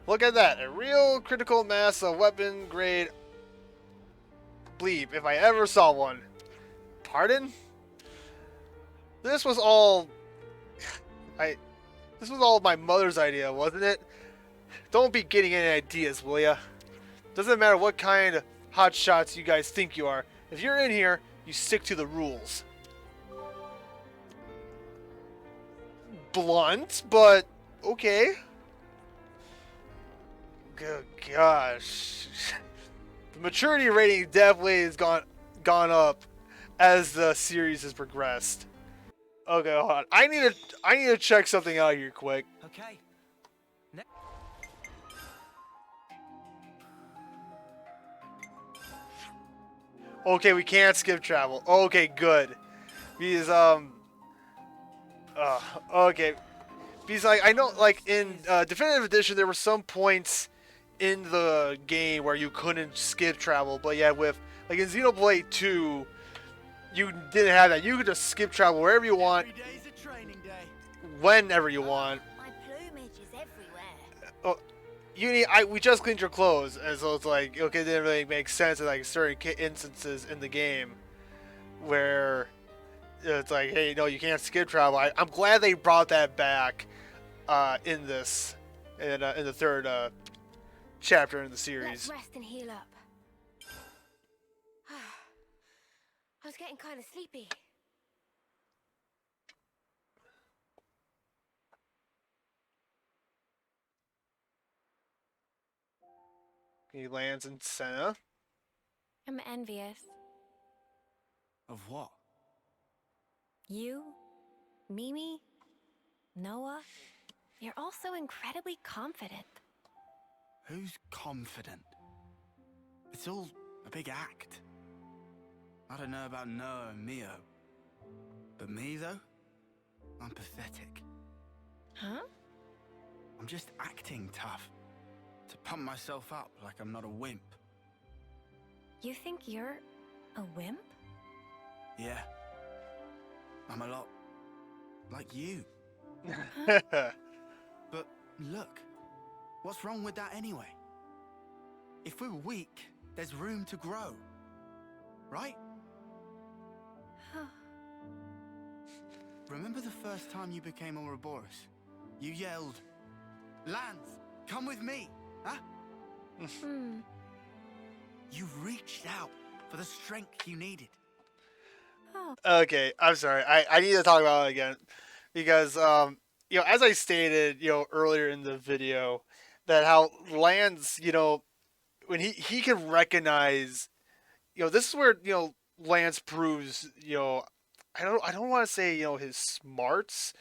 Look at that. A real critical mass of weapon grade bleep, if I ever saw one. Pardon? This was all my mother's idea, wasn't it? Don't be getting any ideas, will ya? Doesn't matter what kind of hot shots you guys think you are. If you're in here, you stick to the rules. Blunt, but okay. Good gosh. The maturity rating definitely has gone up as the series has progressed. Okay, hold on. I need to check something out here quick. Okay. Okay, we can't skip travel. Okay, good. Because okay. Because like I know, like in Definitive Edition, there were some points in the game where you couldn't skip travel, but yeah, with like in Xenoblade 2, you didn't have that. You could just skip travel wherever you want, whenever you want. My plumage is everywhere. Oh, we just cleaned your clothes, and so it's like, okay, it didn't really make sense in like certain instances in the game where it's like, hey, no, you can't skip travel. I'm glad they brought that back in this, in the third chapter in the series. Let's rest and heal up. I was getting kind of sleepy. He lands in Senna. I'm envious. Of what? You, Mimi, Noah, you're all so incredibly confident. Who's confident? It's all a big act. I don't know about Noah and Mio. But me, though? I'm pathetic. Huh? I'm just acting tough. To pump myself up like I'm not a wimp. You think you're a wimp? Yeah. I'm a lot like you. But look, what's wrong with that anyway? If we're weak, there's room to grow. Right? Remember the first time you became Ouroboros? You yelled, "Lance, come with me!" Huh? You reached out for the strength you needed. Okay, I'm sorry. I need to talk about it again. Because, you know, as I stated, you know, earlier in the video, that how Lance, you know, when he can recognize, you know, this is where, you know, Lance proves, you know, I don't want to say, you know, his smarts,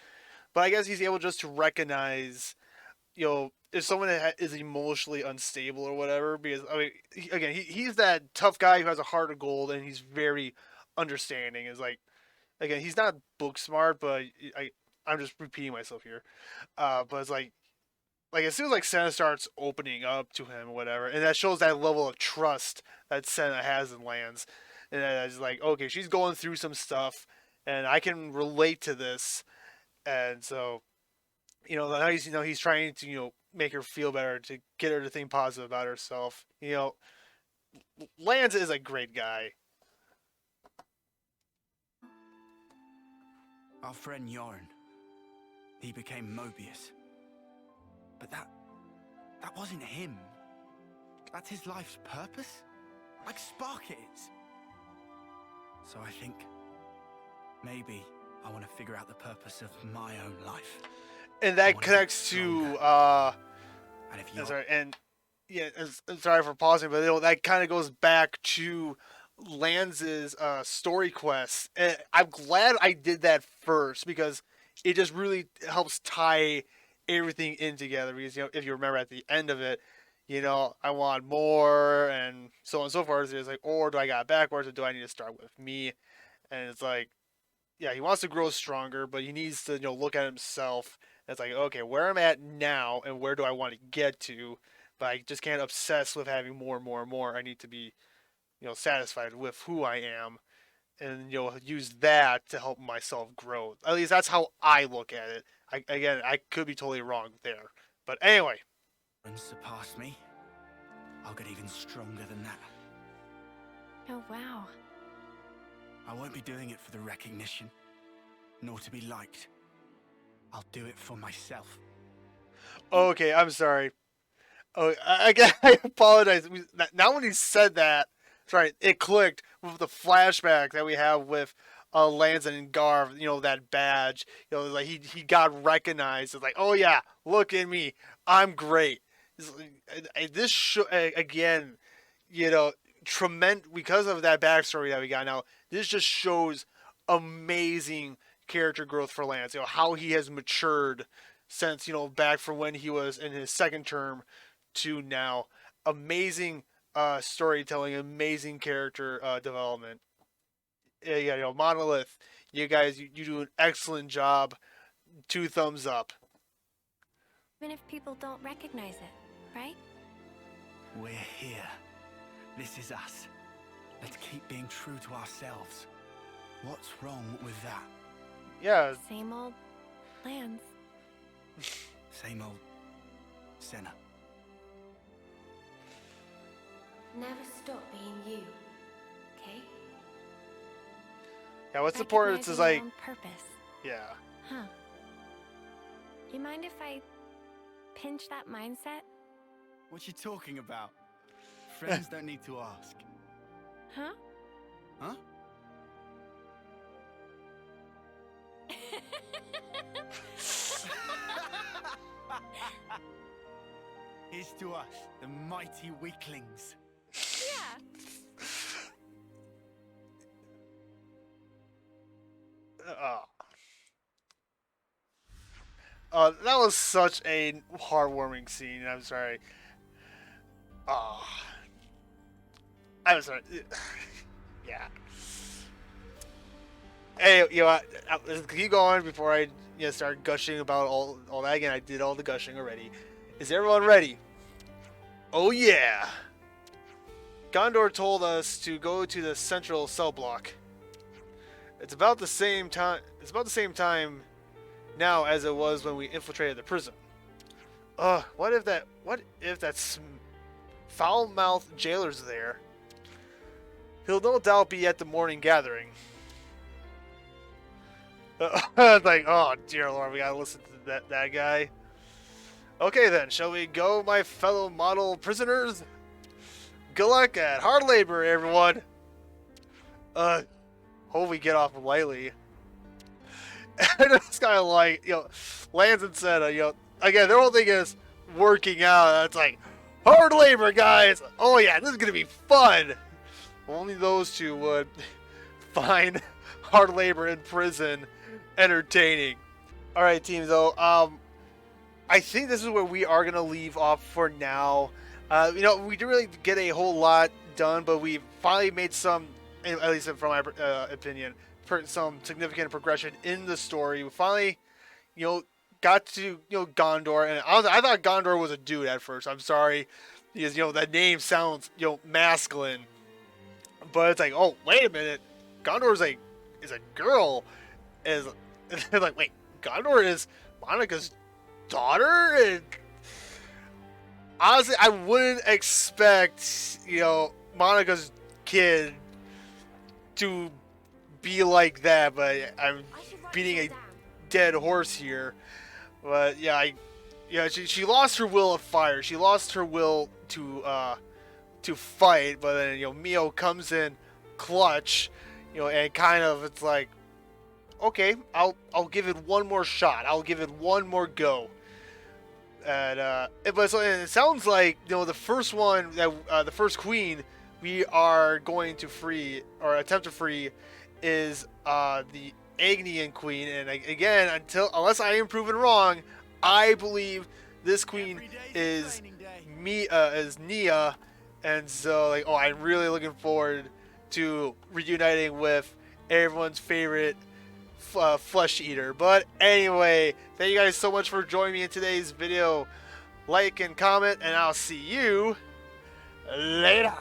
but I guess he's able just to recognize, you know, if someone is emotionally unstable or whatever. Because I mean, he's that tough guy who has a heart of gold, and he's very understanding. Is like, again, he's not book smart, but I'm just repeating myself here. But it's like as soon as like Senna starts opening up to him or whatever, and that shows that level of trust that Senna has in Lance, and it's like, okay, she's going through some stuff, and I can relate to this, And so, now he's trying to, make her feel better, to get her to think positive about herself. Lance is a great guy. Our friend Yorn, he became Mobius. But that wasn't him. That's his life's purpose? Like Spark it is. So I think maybe I want to figure out the purpose of my own life. And that connects to and if you sorry, and yeah, I'm sorry for pausing, but that kind of goes back to Lance's story quest. And I'm glad I did that first, because it just really helps tie everything in together. Because if you remember at the end of it, I want more, and so on and so forth. It's like, or do I got backwards, or do I need to start with me? And it's like, yeah, he wants to grow stronger, but he needs to look at himself. And it's like, okay, where I'm at now, and where do I want to get to? But I just can't obsess with having more and more and more. I need to be satisfied with who I am, and use that to help myself grow. At least that's how I look at it. I could be totally wrong there, but anyway. And surpass me, I'll get even stronger than that. Oh, wow. I won't be doing it for the recognition, nor to be liked. I'll do it for myself. Okay, I'm sorry. Oh, I apologize. Now when he said that, sorry, it clicked with the flashback that we have with Lance and Garv, that badge. Like he got recognized. It's like, oh yeah, look at me, I'm great. This again, tremendous, because of that backstory that we got. Now this just shows amazing character growth for Lance. How he has matured since back from when he was in his second term to now. Amazing storytelling, amazing character development. Yeah, Monolith, you guys, you do an excellent job. 2 thumbs up. Even if people don't recognize it, right? We're here. This is us. Let's keep being true to ourselves. What's wrong with that? Yeah. Same old Lance. Same old Senna. Never stop being you, okay? Yeah, what's important is like... On purpose. Yeah. Huh. You mind if I pinch that mindset? What you talking about? Friends don't need to ask. Huh? Huh? Here's to us, the mighty weaklings. Yeah. That was such a heartwarming scene. I'm sorry. I'm sorry. Yeah. Hey, let's keep going before I start gushing about all that again. I did all the gushing already. Is everyone ready? Oh yeah. Ghondor told us to go to the central cell block. It's about the same time now as it was when we infiltrated the prison. What if that foul-mouthed jailer's there? He'll no doubt be at the morning gathering. Like, oh dear Lord, we gotta listen to that guy. Okay then, shall we go, my fellow model prisoners? Good luck at hard labor, everyone. Hope we get off lightly. And it's kind of like, Lance and Senna, again, their whole thing is working out. It's like, hard labor, guys. Oh yeah, this is gonna be fun. Only those two would find hard labor in prison entertaining. All right, team. Though, I think this is where we are gonna leave off for now. We didn't really get a whole lot done, but we finally made some, at least from my opinion, some significant progression in the story. We finally, got to Ghondor, and I thought Ghondor was a dude at first. I'm sorry, because that name sounds masculine, but it's like, oh wait a minute, Gondor is a girl. Is like, wait, Ghondor is Monica's daughter, and honestly, I wouldn't expect, you know, Monica's kid to be like that, but I'm beating a dead horse here. But yeah, she lost her will of fire. She lost her will to fight, but then, you know, Mio comes in clutch, you know, and kind of it's like, okay, I'll give it one more shot. I'll give it one more go. And it sounds like, you know, the first one that the first queen we are going to free or attempt to free is the Agnian queen. And again, unless I am proven wrong, I believe this queen is Nia. And so, like, oh, I'm really looking forward to reuniting with everyone's favorite flesh eater. But anyway, thank you guys so much for joining me in today's video. Like and comment, and I'll see you later.